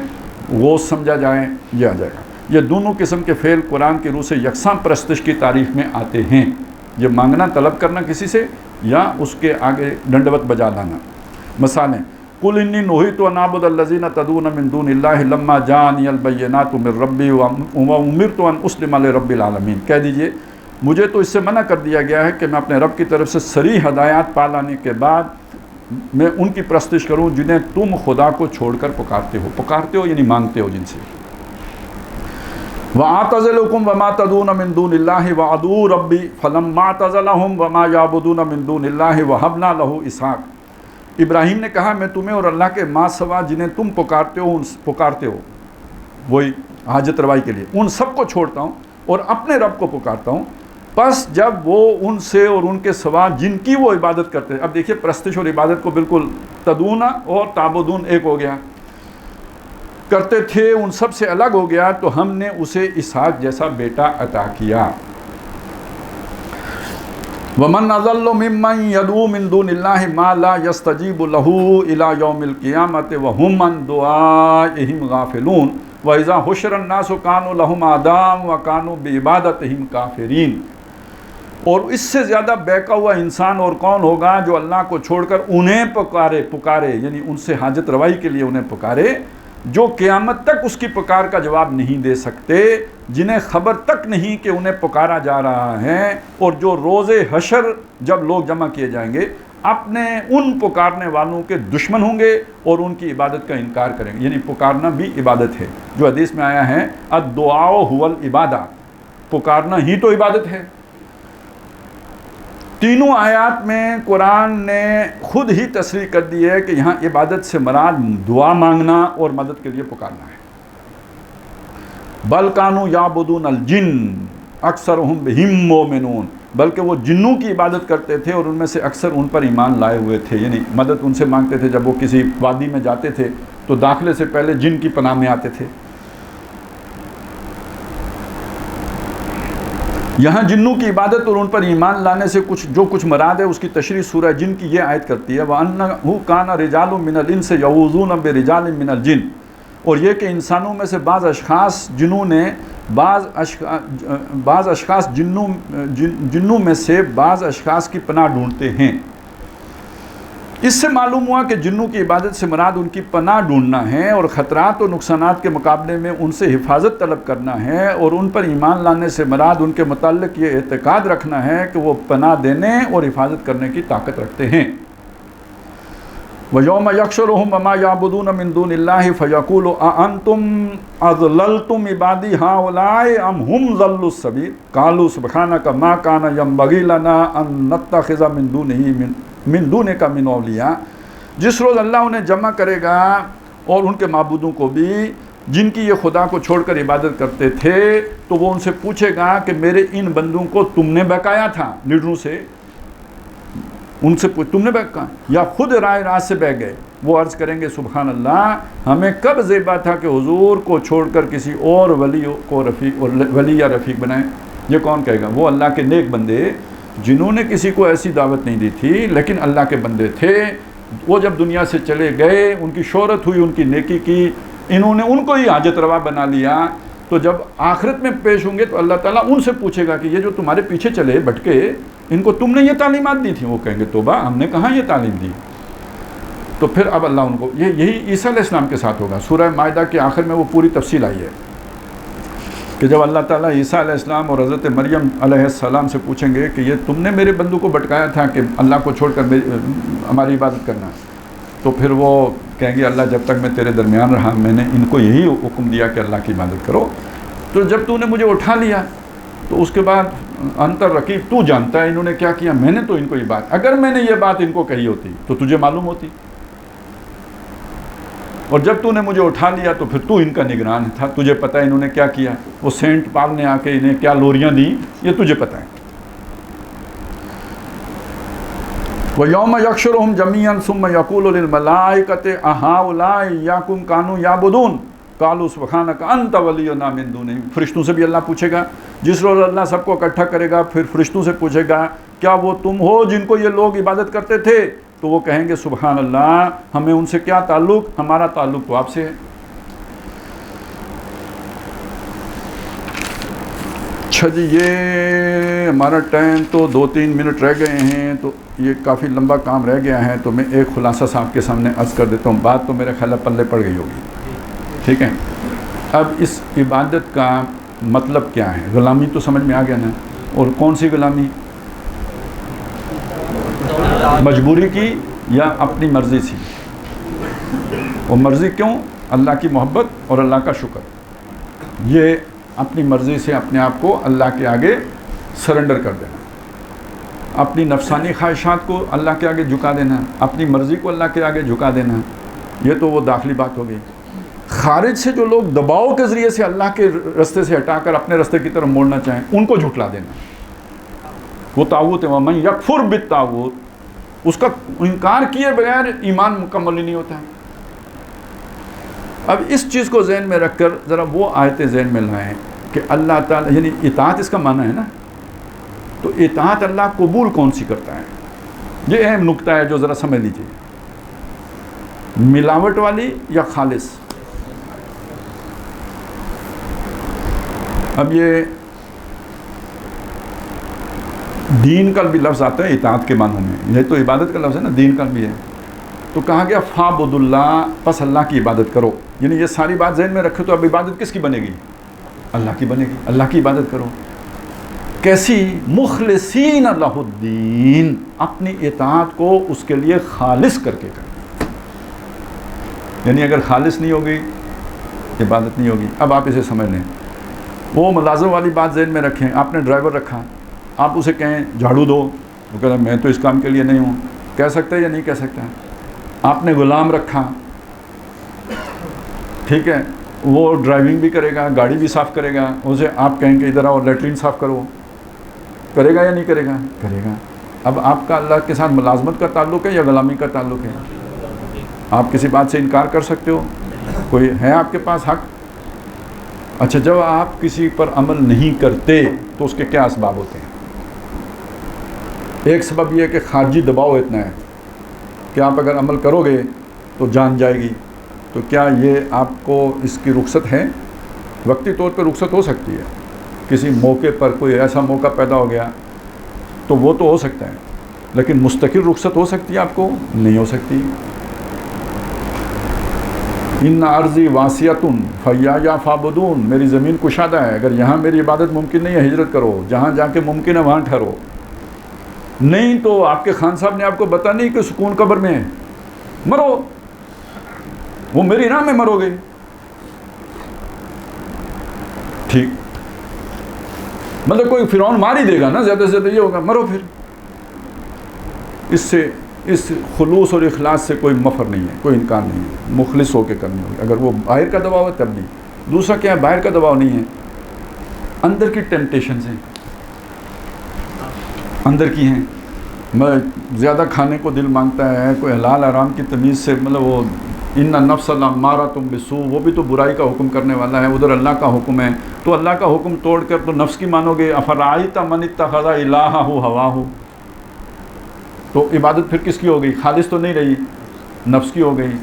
غوث سمجھا جائے، یہ آ جائے گا۔ یہ دونوں قسم کے فعل قرآن کی روح سے یکساں پرستش کی تعریف میں آتے ہیں، یہ مانگنا، طلب کرنا کسی سے، یا اس کے آگے ڈنڈوت بجا لانا۔ مثالیں: قُلْ إِنِّي نُهِيتُ أَنْ أَعْبُدَ الَّذِينَ تَدْعُونَ مِن دُونِ اللَّهِ لَمَّا جَاءَنِيَ الْبَيِّنَاتُ مِن رَبِّي وَأُمِرْتُ أَنْ أُسْلِمَ لِرَبِّ الْعَالَمِينَ۔ کہہ دیجئے مجھے تو اس سے منع کر دیا گیا ہے کہ میں اپنے رب کی طرف سے صریح ہدایات پا لانے کے بعد میں ان کی پرستش کروں جنہیں تم خدا کو چھوڑ کر پکارتے ہو یعنی مانگتے ہو جن سے۔ وَأَعْتَزِلُكُمْ وَمَا تَدْعُونَ مِن دُونِ اللَّهِ وَأَدْعُو رَبِّي فَلَمَّا اعْتَزَلَهُمْ وَمَا يَعْبُدُونَ مِن دُونِ اللَّهِ وَهَبْنَا لَهُ إِسْحَاقَ۔ ابراہیم نے کہا میں تمہیں اور اللہ کے ماں سوا جنہیں تم پکارتے ہو وہی حاجت روائی کے لیے، ان سب کو چھوڑتا ہوں اور اپنے رب کو پکارتا ہوں۔ پس جب وہ ان سے اور ان کے سوا جن کی وہ عبادت کرتے ہیں، اب دیکھیے پرستش اور عبادت کو بالکل تدونا اور تعبدون ایک ہو گیا، کرتے تھے ان سب سے الگ ہو گیا، تو ہم نے اسے اسحاق جیسا بیٹا عطا کیا۔ وَمَنْ أَضَلُّ مِمَّنْ يَدْعُو مِن دُونِ اللَّهِ مَا لَا يَسْتَجِيبُ لَهُ إِلَى يَوْمِ الْقِيَامَةِ وَهُمْ عَنْ دُعَائِهِمْ غَافِلُونَ وَإِذَا حُشِرَ النَّاسُ كَانُوا لَهُمْ أَعْدَاءً وَكَانُوا بِعِبَادَتِهِمْ كَافِرِينَ۔ اور اس سے زیادہ بہکا ہوا انسان اور کون ہوگا جو اللہ کو چھوڑ کر انہیں پکارے یعنی ان سے حاجت روائی کے لیے انہیں پکارے، جو قیامت تک اس کی پکار کا جواب نہیں دے سکتے، جنہیں خبر تک نہیں کہ انہیں پکارا جا رہا ہے، اور جو روز حشر جب لوگ جمع کیے جائیں گے اپنے ان پکارنے والوں کے دشمن ہوں گے اور ان کی عبادت کا انکار کریں گے۔ یعنی پکارنا بھی عبادت ہے، جو حدیث میں آیا ہے الدعاء هو العبادہ، پکارنا ہی تو عبادت ہے۔ تینوں آیات میں قرآن نے خود ہی تصریح کر دی ہے کہ یہاں عبادت سے مراد دعا مانگنا اور مدد کے لیے پکارنا ہے۔ بل کانوا یعبدون الجن اکثرهم بہم مؤمنون، بلکہ وہ جنوں کی عبادت کرتے تھے اور ان میں سے اکثر ان پر ایمان لائے ہوئے تھے، یعنی مدد ان سے مانگتے تھے۔ جب وہ کسی وادی میں جاتے تھے تو داخلے سے پہلے جن کی پناہ میں آتے تھے۔ یہاں جنوں کی عبادت اور ان پر ایمان لانے سے جو کچھ مراد ہے اس کی تشریح سورہ جن کی یہ آیت کرتی ہے، وَأَنَّهُ كَانَ رِجَالٌ مِّنَ الْإِنسِ يَعُوذُونَ بِرِجَالٍ مِّنَ الْجِنِّ، اور یہ کہ انسانوں میں سے بعض اشخاص جنوں میں سے بعض اشخاص کی پناہ ڈھونڈتے ہیں۔ اس سے معلوم ہوا کہ جنوں کی عبادت سے مراد ان کی پناہ ڈھونڈنا ہے اور خطرات اور نقصانات کے مقابلے میں ان سے حفاظت طلب کرنا ہے، اور ان پر ایمان لانے سے مراد ان کے متعلق یہ اعتقاد رکھنا ہے کہ وہ پناہ دینے اور حفاظت کرنے کی طاقت رکھتے ہیں۔ وَيَوْمَ يَحْشُرُهُمْ وَمَا يَعْبُدُونَ مِن دُونِ اللَّهِ فَيَقُولُ أَأَنْتُمْ أَضْلَلْتُمْ عِبَادِي هَؤُلَاءِ أَمْ هُمْ ضَلُّوا السَّبِيلَ قَالُوا سُبْحَانَكَ مَا كَانَ يَنبَغِي لَنَا أَن نَّتَّخِذَ مِن دُونِكَ مِنْ أَوْلِيَاءَ۔ جس روز اللہ انہیں جمع کرے گا اور ان کے معبودوں کو بھی جن کی یہ خدا کو چھوڑ کر عبادت کرتے تھے، تو وہ ان سے پوچھے گا کہ میرے ان بندوں کو تم نے بہکایا تھا، لیڈروں سے ان سے تم نے بہکا یا خود رائے راست سے بہ گئے؟ وہ عرض کریں گے سبحان اللہ، ہمیں کب زیبا تھا کہ حضور کو چھوڑ کر کسی اور ولی کو رفیق اور ولی یا رفیق بنائیں۔ یہ کون کہے گا؟ وہ اللہ کے نیک بندے جنہوں نے کسی کو ایسی دعوت نہیں دی تھی لیکن اللہ کے بندے تھے۔ وہ جب دنیا سے چلے گئے، ان کی شہرت ہوئی، ان کی نیکی کی، انہوں نے ان کو ہی حاجت روا بنا لیا، تو جب آخرت میں پیش ہوں گے تو اللہ تعالیٰ ان سے پوچھے گا کہ یہ جو تمہارے پیچھے چلے بھٹکے، ان کو تم نے یہ تعلیمات دی تھی؟ وہ کہیں گے توبہ، ہم نے کہاں یہ تعلیم دی۔ تو پھر اب اللہ ان کو یہی عیسیٰ علیہ السلام کے ساتھ ہوگا۔ سورہ مائدہ کے آخر میں وہ پوری تفصیل آئی ہے کہ جب اللہ تعالیٰ عیسیٰ علیہ السلام اور حضرت مریم علیہ السلام سے پوچھیں گے کہ یہ تم نے میرے بندوں کو بھٹکایا تھا کہ اللہ کو چھوڑ کر ہماری عبادت کرنا، تو پھر وہ کہیں گے اللہ جب تک میں تیرے درمیان رہا میں نے ان کو یہی حکم دیا کہ اللہ کی عبادت کرو، تو جب تو نے مجھے اٹھا لیا تو اس کے بعد انتر رقیب تو جانتا ہے انہوں نے کیا کیا، میں نے تو ان کو یہ بات، اگر میں نے یہ بات ان کو کہی ہوتی تو تجھے معلوم ہوتی۔ اور جب تو نے مجھے اٹھا لیا تو پھر تو ان کا نگران تھا، تجھے پتہ ہے انہوں نے کیا کیا، وہ سینٹ پال نے آ کے انہیں کیا لوریاں دیں، یہ تجھے پتہ ہے۔ وَيَوْمَ يَحْشُرُهُمْ جَمِيعًا ثُمَّ يَقُولُ لِلْمَلَائِكَةِ أَهَٰؤُلَاءِ إِيَّاكُمْ كَانُوا يَعْبُدُونَ قَالُوا سُبْحَانَكَ أَنْتَ وَلِيُّنَا مِن دُونِهِمْ۔ فرشتوں سے بھی اللہ پوچھے گا، جس روز اللہ سب کو اکٹھا کرے گا، پھر فرشتوں سے پوچھے گا کیا وہ تم ہو جن کو یہ لوگ عبادت کرتے تھے؟ تو وہ کہیں گے سبحان اللہ، ہمیں ان سے کیا تعلق، ہمارا تعلق تو آپ سے ہے۔ اچھا جی، یہ ہمارا ٹائم تو 2-3 منٹ رہ گئے ہیں، تو یہ کافی لمبا کام رہ گیا ہے، تو میں ایک خلاصہ صاحب کے سامنے عرض کر دیتا ہوں، بات تو میرے خیال پلے پڑ گئی ہوگی، ٹھیک ہے۔ اب اس عبادت کا مطلب کیا ہے؟ غلامی تو سمجھ میں آ گیا نا، اور کون سی غلامی؟ مجبوری کی یا اپنی مرضی سے؟ وہ مرضی کیوں؟ اللہ کی محبت اور اللہ کا شکر، یہ اپنی مرضی سے اپنے آپ کو اللہ کے آگے سرنڈر کر دینا، اپنی نفسانی خواہشات کو اللہ کے آگے جھکا دینا، اپنی مرضی کو اللہ کے آگے جھکا دینا، یہ تو وہ داخلی بات ہو گئی۔ خارج سے جو لوگ دباؤ کے ذریعے سے اللہ کے رستے سے ہٹا کر اپنے رستے کی طرف موڑنا چاہیں، ان کو جھٹلا دینا، وہ طاغوت ہے۔ وَمَن یکفر بالطاغوت، اس کا انکار کیے بغیر ایمان مکمل ہی نہیں ہوتا ہے۔ اب اس چیز کو ذہن میں رکھ کر ذرا وہ آیتیں ذہن میں لائیں کہ اللہ تعالیٰ، یعنی اطاعت اس کا معنی ہے نا، تو اطاعت اللہ قبول کون سی کرتا ہے؟ یہ اہم نقطہ ہے جو ذرا سمجھ لیجیے، ملاوٹ والی یا خالص؟ اب یہ دین کا بھی لفظ آتا ہے اطاعت کے معنوں میں، یہ تو عبادت کا لفظ ہے نا، دین کا بھی ہے، تو کہا گیا فَاعْبُدُوا اللَّهَ، پس اللہ کی عبادت کرو، یعنی یہ ساری بات ذہن میں رکھو تو اب عبادت کس کی بنے گی؟ اللہ کی بنے گی، اللہ کی عبادت کرو۔ کیسی؟ مخلصین لہ الدین، اپنی اطاعت کو اس کے لیے خالص کر کے کرو، یعنی اگر خالص نہیں ہوگی عبادت نہیں ہوگی۔ اب آپ اسے سمجھ لیں، وہ ملازم والی بات ذہن میں رکھیں، آپ نے ڈرائیور رکھا، آپ اسے کہیں جھاڑو دو، وہ کہتا ہے میں تو اس کام کے لیے نہیں ہوں، کہہ سکتا ہے یا نہیں کہہ سکتا ہے؟ آپ نے غلام رکھا، ٹھیک ہے، وہ ڈرائیونگ بھی کرے گا، گاڑی بھی صاف کرے گا، اسے آپ کہیں کہ ادھر آؤ لیٹرین صاف کرو، کرے گا یا نہیں کرے گا؟ کرے گا۔ اب آپ کا اللہ کے ساتھ ملازمت کا تعلق ہے یا غلامی کا تعلق ہے؟ آپ کسی بات سے انکار کر سکتے ہو؟ کوئی ہے آپ کے پاس حق؟ اچھا، جب آپ کسی پر عمل نہیں کرتے تو اس کے کیا اسباب ہوتے ہیں؟ ایک سبب یہ ہے کہ خارجی دباؤ اتنا ہے کہ آپ اگر عمل کرو گے تو جان جائے گی، تو کیا یہ آپ کو اس کی رخصت ہے؟ وقتی طور پہ رخصت ہو سکتی ہے، کسی موقع پر کوئی ایسا موقع پیدا ہو گیا تو وہ تو ہو سکتا ہے، لیکن مستقل رخصت ہو سکتی ہے آپ کو؟ نہیں ہو سکتی۔ ان ارضی واسعۃ فیایا فاعبدون، میری زمین کشادہ ہے، اگر یہاں میری عبادت ممکن نہیں ہے ہجرت کرو، جہاں جا کے ممکن ہے وہاں ٹھہرو، نہیں تو آپ کے خان صاحب نے آپ کو بتا نہیں کہ سکون قبر میں ہے، مرو، وہ میری راہ میں مرو گے، ٹھیک، مطلب کوئی فرعون مار ہی دے گا نا، زیادہ سے زیادہ یہ ہوگا، مرو پھر۔ اس سے، اس خلوص اور اخلاص سے کوئی مفر نہیں ہے، کوئی انکار نہیں ہے، مخلص ہو کے کرنی ہوگی، اگر وہ باہر کا دباؤ ہے تب بھی۔ دوسرا کیا ہے؟ باہر کا دباؤ نہیں ہے، اندر کی ٹیمپٹیشنز ہیں، اندر کی ہیں، میں زیادہ کھانے کو دل مانگتا ہے، کوئی حلال حرام کی تمیز سے، مطلب وہ ان النفس لامارۃ بالسوء، وہ بھی تو برائی کا حکم کرنے والا ہے، ادھر اللہ کا حکم ہے، تو اللہ کا حکم توڑ کر تو نفس کی مانو گے۔ افرأیت من اتخذ الہہ ہواہ، تو عبادت پھر کس کی ہو گئی؟ خالص تو نہیں رہی، نفس کی ہو گئی۔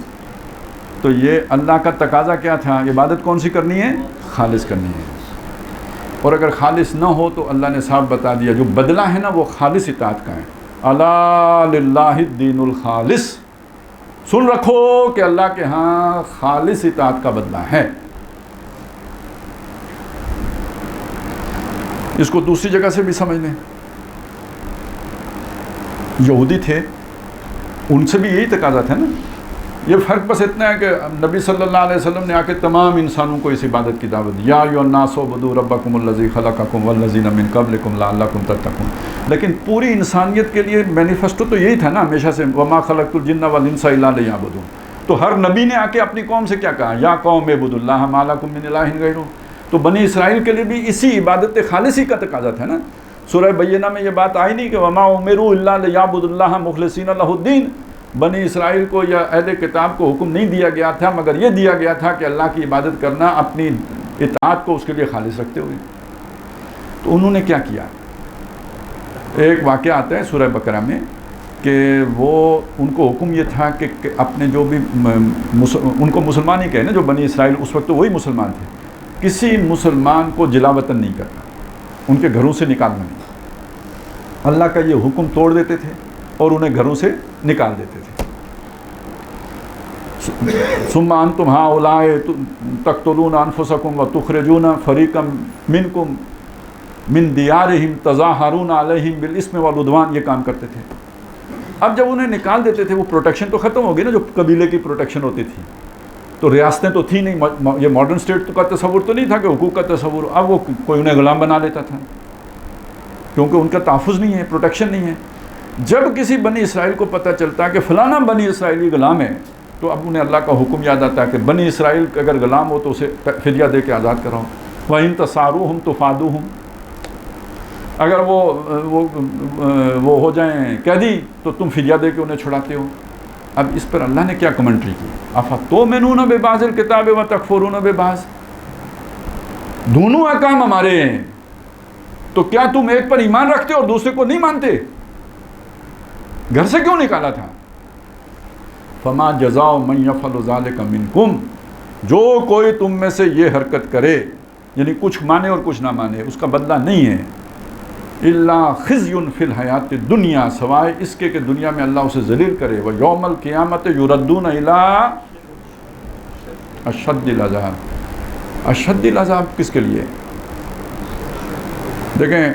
تو یہ اللہ کا تقاضا کیا تھا؟ عبادت کون سی کرنی ہے؟ خالص کرنی ہے، اور اگر خالص نہ ہو تو اللہ نے صاحب بتا دیا جو بدلہ ہے نا وہ خالص اطاعت کا ہے۔ الا للہ الدین الخالص، سن رکھو کہ اللہ کے ہاں خالص اطاعت کا بدلہ ہے۔ اس کو دوسری جگہ سے بھی سمجھ لیں، یہودی تھے، ان سے بھی یہی تقاضا تھا نا، یہ فرق بس اتنا ہے کہ نبی صلی اللہ علیہ وسلم نے آ کے تمام انسانوں کو اس عبادت کی دعوت دی، یا ایھا الناس اعبدوا ربکم الذی خلقکم والذین من قبلکم لعلکم تتقون، لیکن پوری انسانیت کے لیے مینیفیسٹو تو یہی تھا نا ہمیشہ سے، وما خلقت الجن والانس الا لیعبدون، تو ہر نبی نے آ کے اپنی قوم سے کیا کہا؟ یا قوم اعبدوا اللہ ما لکم من الہ غیرہ. تو بنی اسرائیل کے لیے بھی اسی عبادت خالصی کا تقاضا تھا نا. سورہ بینہ میں یہ بات آئی نہیں کہ وما امروا الا لیعبدوا اللہ مخلصین لہ الدین. بنی اسرائیل کو یا اہل کتاب کو حکم نہیں دیا گیا تھا مگر یہ دیا گیا تھا کہ اللہ کی عبادت کرنا اپنی اطاعت کو اس کے لیے خالص رکھتے ہوئے. تو انہوں نے کیا کیا؟ ایک واقعہ آتا ہے سورہ بقرہ میں کہ وہ ان کو حکم یہ تھا کہ اپنے جو بھی ان کو مسلمان ہی کہے نا، جو بنی اسرائیل اس وقت تو وہی مسلمان تھے، کسی مسلمان کو جلا وطن نہیں کرنا، ان کے گھروں سے نکالنا نہیں. اللہ کا یہ حکم توڑ دیتے تھے اور انہیں گھروں سے نکال دیتے تھے. ثم انتم ہؤلاء تقتلون انفسکم وتخرجون فریقا منکم من دیارہم تظاہرون علیہم بالاسم والعدوان. یہ کام کرتے تھے. اب جب انہیں نکال دیتے تھے وہ پروٹیکشن تو ختم ہو گئی نا، جو قبیلے کی پروٹیکشن ہوتی تھی. تو ریاستیں تو تھی نہیں، یہ ماڈرن اسٹیٹ کا تصور تو نہیں تھا کہ حقوق کا تصور. اب وہ کوئی انہیں غلام بنا لیتا تھا کیونکہ ان کا تحفظ نہیں ہے، پروٹیکشن نہیں ہے. جب کسی بنی اسرائیل کو پتہ چلتا کہ فلانا بنی اسرائیلی غلام ہے تو اب انہیں اللہ کا حکم یاد آتا ہے کہ بنی اسرائیل اگر غلام ہو تو اسے فدیہ دے کے آزاد کراؤ. وَإِن تَصَارُوهُمْ تُفَادُوهُمْ. اگر وہ ہو جائیں قیدی تو تم فدیہ دے کے انہیں چھڑاتے ہو. اب اس پر اللہ نے کیا کمنٹری کی؟ أَفَتُؤْمِنُونَ بِبَعْضِ الْكِتَابِ وَتَكْفُرُونَ بِبَعْضٍ. دونوں احکام ہمارے ہیں تو کیا تم ایک پر ایمان رکھتے اور دوسرے کو نہیں مانتے؟ گھر سے کیوں نکالا تھا؟ فما جزاء من یفعل ذلک منکم. جو کوئی تم میں سے یہ حرکت کرے، یعنی کچھ مانے اور کچھ نہ مانے، اس کا بدلہ نہیں ہے الا خزی فی الحیات الدنیا، سوائے اس کے کہ دنیا میں اللہ اسے ذلیل کرے. ویوم القیامت یردون الی اشد العذاب. اشد العذاب کس کے لیے؟ دیکھیں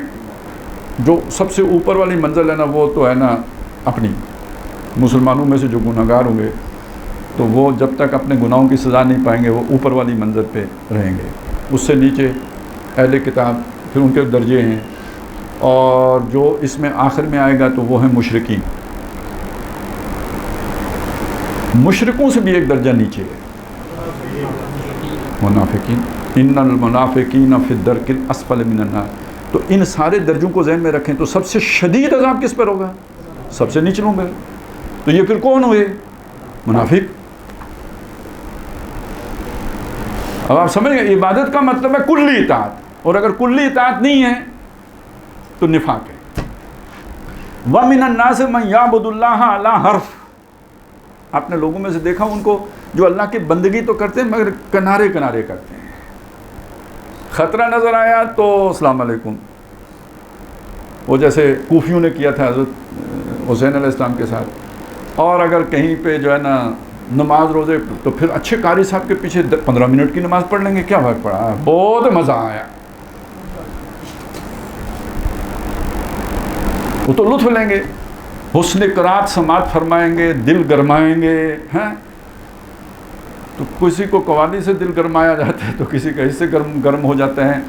جو سب سے اوپر والی منزل ہے نا، وہ تو ہے نا اپنی مسلمانوں میں سے جو گناہگار ہوں گے تو وہ جب تک اپنے گناہوں کی سزا نہیں پائیں گے وہ اوپر والی منزل پہ رہیں گے. اس سے نیچے اہل کتاب، پھر ان کے درجے ہیں، اور جو اس میں آخر میں آئے گا تو وہ ہیں مشرکین. مشرکوں سے بھی ایک درجہ نیچے ہے منافقین. ان المنافقین فی الدرک الاسفل من النار. تو ان سارے درجوں کو ذہن میں رکھیں تو سب سے شدید عذاب کس پر ہوگا؟ سب سے نچلوں میں. تو یہ پھر کون ہوئے؟ منافق. اب آپ سمجھ گئے عبادت کا مطلب ہے کلی اطاعت، اور اگر کلی اطاعت نہیں ہے تو نفاق ہے. وَمِنَ النَّاسِ مَن يَعْبُدُ اللَّهَ عَلَىٰ حَرْفٍ. آپ نے لوگوں میں سے دیکھا ان کو جو اللہ کی بندگی تو کرتے ہیں مگر کنارے کنارے کرتے ہیں. خطرہ نظر آیا تو السلام علیکم، وہ جیسے کوفیوں نے کیا تھا حضرت حسین علیہ السلام کے ساتھ. اور اگر کہیں پہ جو ہے نا نماز روزے تو پھر اچھے قاری صاحب کے پیچھے 15 منٹ کی نماز پڑھ لیں گے، کیا فرق پڑا، بہت مزہ آیا. وہ تو لطف لیں گے، حسن قرات سماعت فرمائیں گے، دل گرمائیں گے. ہیں تو کسی کو قوالی سے دل گرمایا جاتا ہے تو کسی کا اس سے گرم ہو جاتا ہے.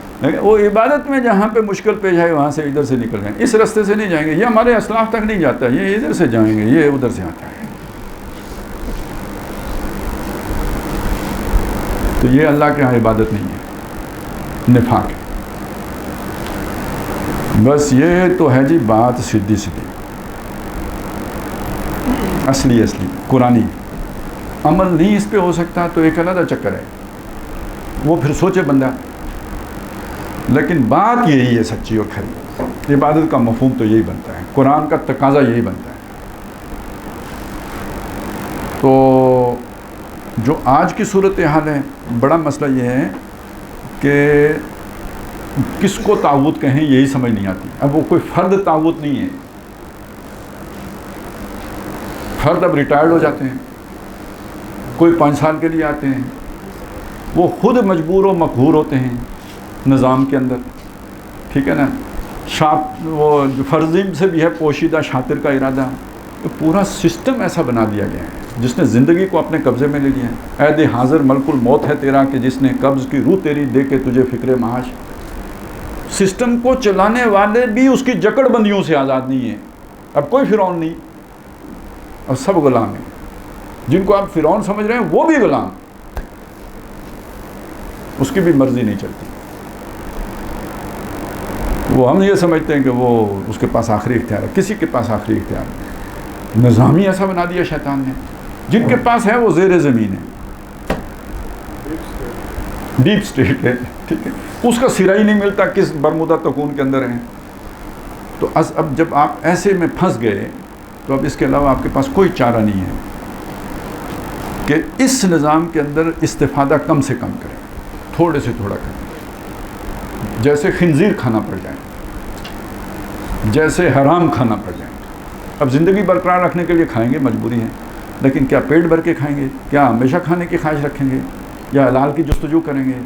وہ عبادت میں جہاں پہ مشکل پیش آئے وہاں سے ادھر سے نکل جائیں گے، اس راستے سے نہیں جائیں گے، یہ ہمارے اسلاف تک نہیں جاتا ہے، یہ ادھر سے جائیں گے، یہ ادھر سے آتا ہے. تو یہ اللہ کے ہاں عبادت نہیں ہے، نفاق ہے. بس یہ تو ہے جی بات سیدھی سیدھی، اصلی قرآنی. عمل نہیں اس پہ ہو سکتا تو ایک علیحدہ چکر ہے، وہ پھر سوچے بندہ. لیکن بات یہی ہے سچی اور کھری. عبادت کا مفہوم تو یہی بنتا ہے، قرآن کا تقاضا یہی بنتا ہے. تو جو آج کی صورتحال ہے، بڑا مسئلہ یہ ہے کہ کس کو طاغوت کہیں یہی سمجھ نہیں آتی. اب وہ کوئی فرد طاغوت نہیں ہے. فرد اب ریٹائرڈ ہو جاتے ہیں، کوئی 5 سال کے لیے آتے ہیں، وہ خود مجبور و مقہور ہوتے ہیں نظام کے اندر. ٹھیک ہے نا. وہ فرضیم سے بھی ہے پوشیدہ شاطر کا ارادہ. تو پورا سسٹم ایسا بنا دیا گیا ہے جس نے زندگی کو اپنے قبضے میں لے لیا ہے. عہد حاضر ملک الموت ہے تیرا کہ جس نے قبض کی روح تیری دے کے تجھے فکر معاش. سسٹم کو چلانے والے بھی اس کی جکڑ بندیوں سے آزاد نہیں ہیں. اب کوئی فرعون نہیں، اب سب غلام ہیں. جن کو آپ فرعون سمجھ رہے ہیں وہ بھی غلام، اس کی بھی مرضی نہیں چلتی. وہ ہم یہ سمجھتے ہیں کہ وہ اس کے پاس آخری اختیار ہے. کسی کے پاس آخری اختیار نہیں. نظام ہی ایسا بنا دیا شیطان نے. جن کے پاس ہے وہ زیر زمین ہے، ڈیپ اسٹیٹ ہے، ٹھیک ہے، اس کا سرا ہی نہیں ملتا کس برمودا تکون کے اندر ہیں. تو اب جب آپ ایسے میں پھنس گئے تو اب اس کے علاوہ آپ کے پاس کوئی چارہ نہیں ہے کہ اس نظام کے اندر استفادہ کم سے کم کریں، تھوڑے سے تھوڑا کریں. جیسے خنزیر کھانا پڑ جائے، جیسے حرام کھانا پڑ جائے. اب زندگی برقرار رکھنے کے لیے کھائیں گے، مجبوری ہے، لیکن کیا پیٹ بھر کے کھائیں گے؟ کیا ہمیشہ کھانے کی خواہش رکھیں گے یا حلال کی جستجو کریں گے؟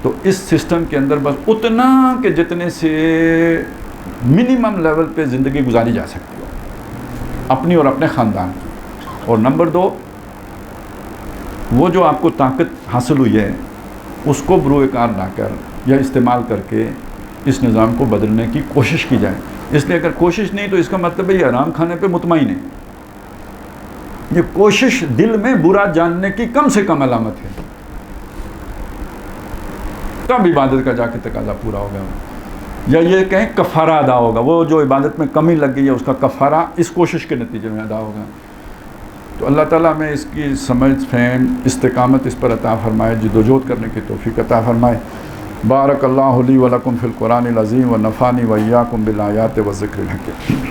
تو اس سسٹم کے اندر بس اتنا کہ جتنے سے منیمم لیول پہ زندگی گزاری جا سکتی ہو اپنی اور اپنے خاندان کی. اور نمبر 2، وہ جو آپ کو طاقت حاصل ہوئی ہے اس کو بروئے کار لا کر یا استعمال کر کے اس نظام کو بدلنے کی کوشش کی جائے. اس لیے اگر کوشش نہیں تو اس کا مطلب ہے یہ حرام کھانے پہ مطمئن ہے. یہ کوشش دل میں برا جاننے کی کم سے کم علامت ہے، تب عبادت کا جا کے تقاضا پورا ہوگا. یا یہ کہیں کفارہ ادا ہوگا، وہ جو عبادت میں کمی لگ گئی ہے اس کا کفارہ اس کوشش کے نتیجے میں ادا ہوگا. تو اللہ تعالیٰ میں اس کی سمجھ، فہم، استقامت اس پر عطا فرمائے، جدوجہد کرنے کی توفیق عطا فرمائے. بارک اللہ لی و لکم فی القرآن العظیم و نفعنی و ایاکم بالآیات و ذکر الحکیم.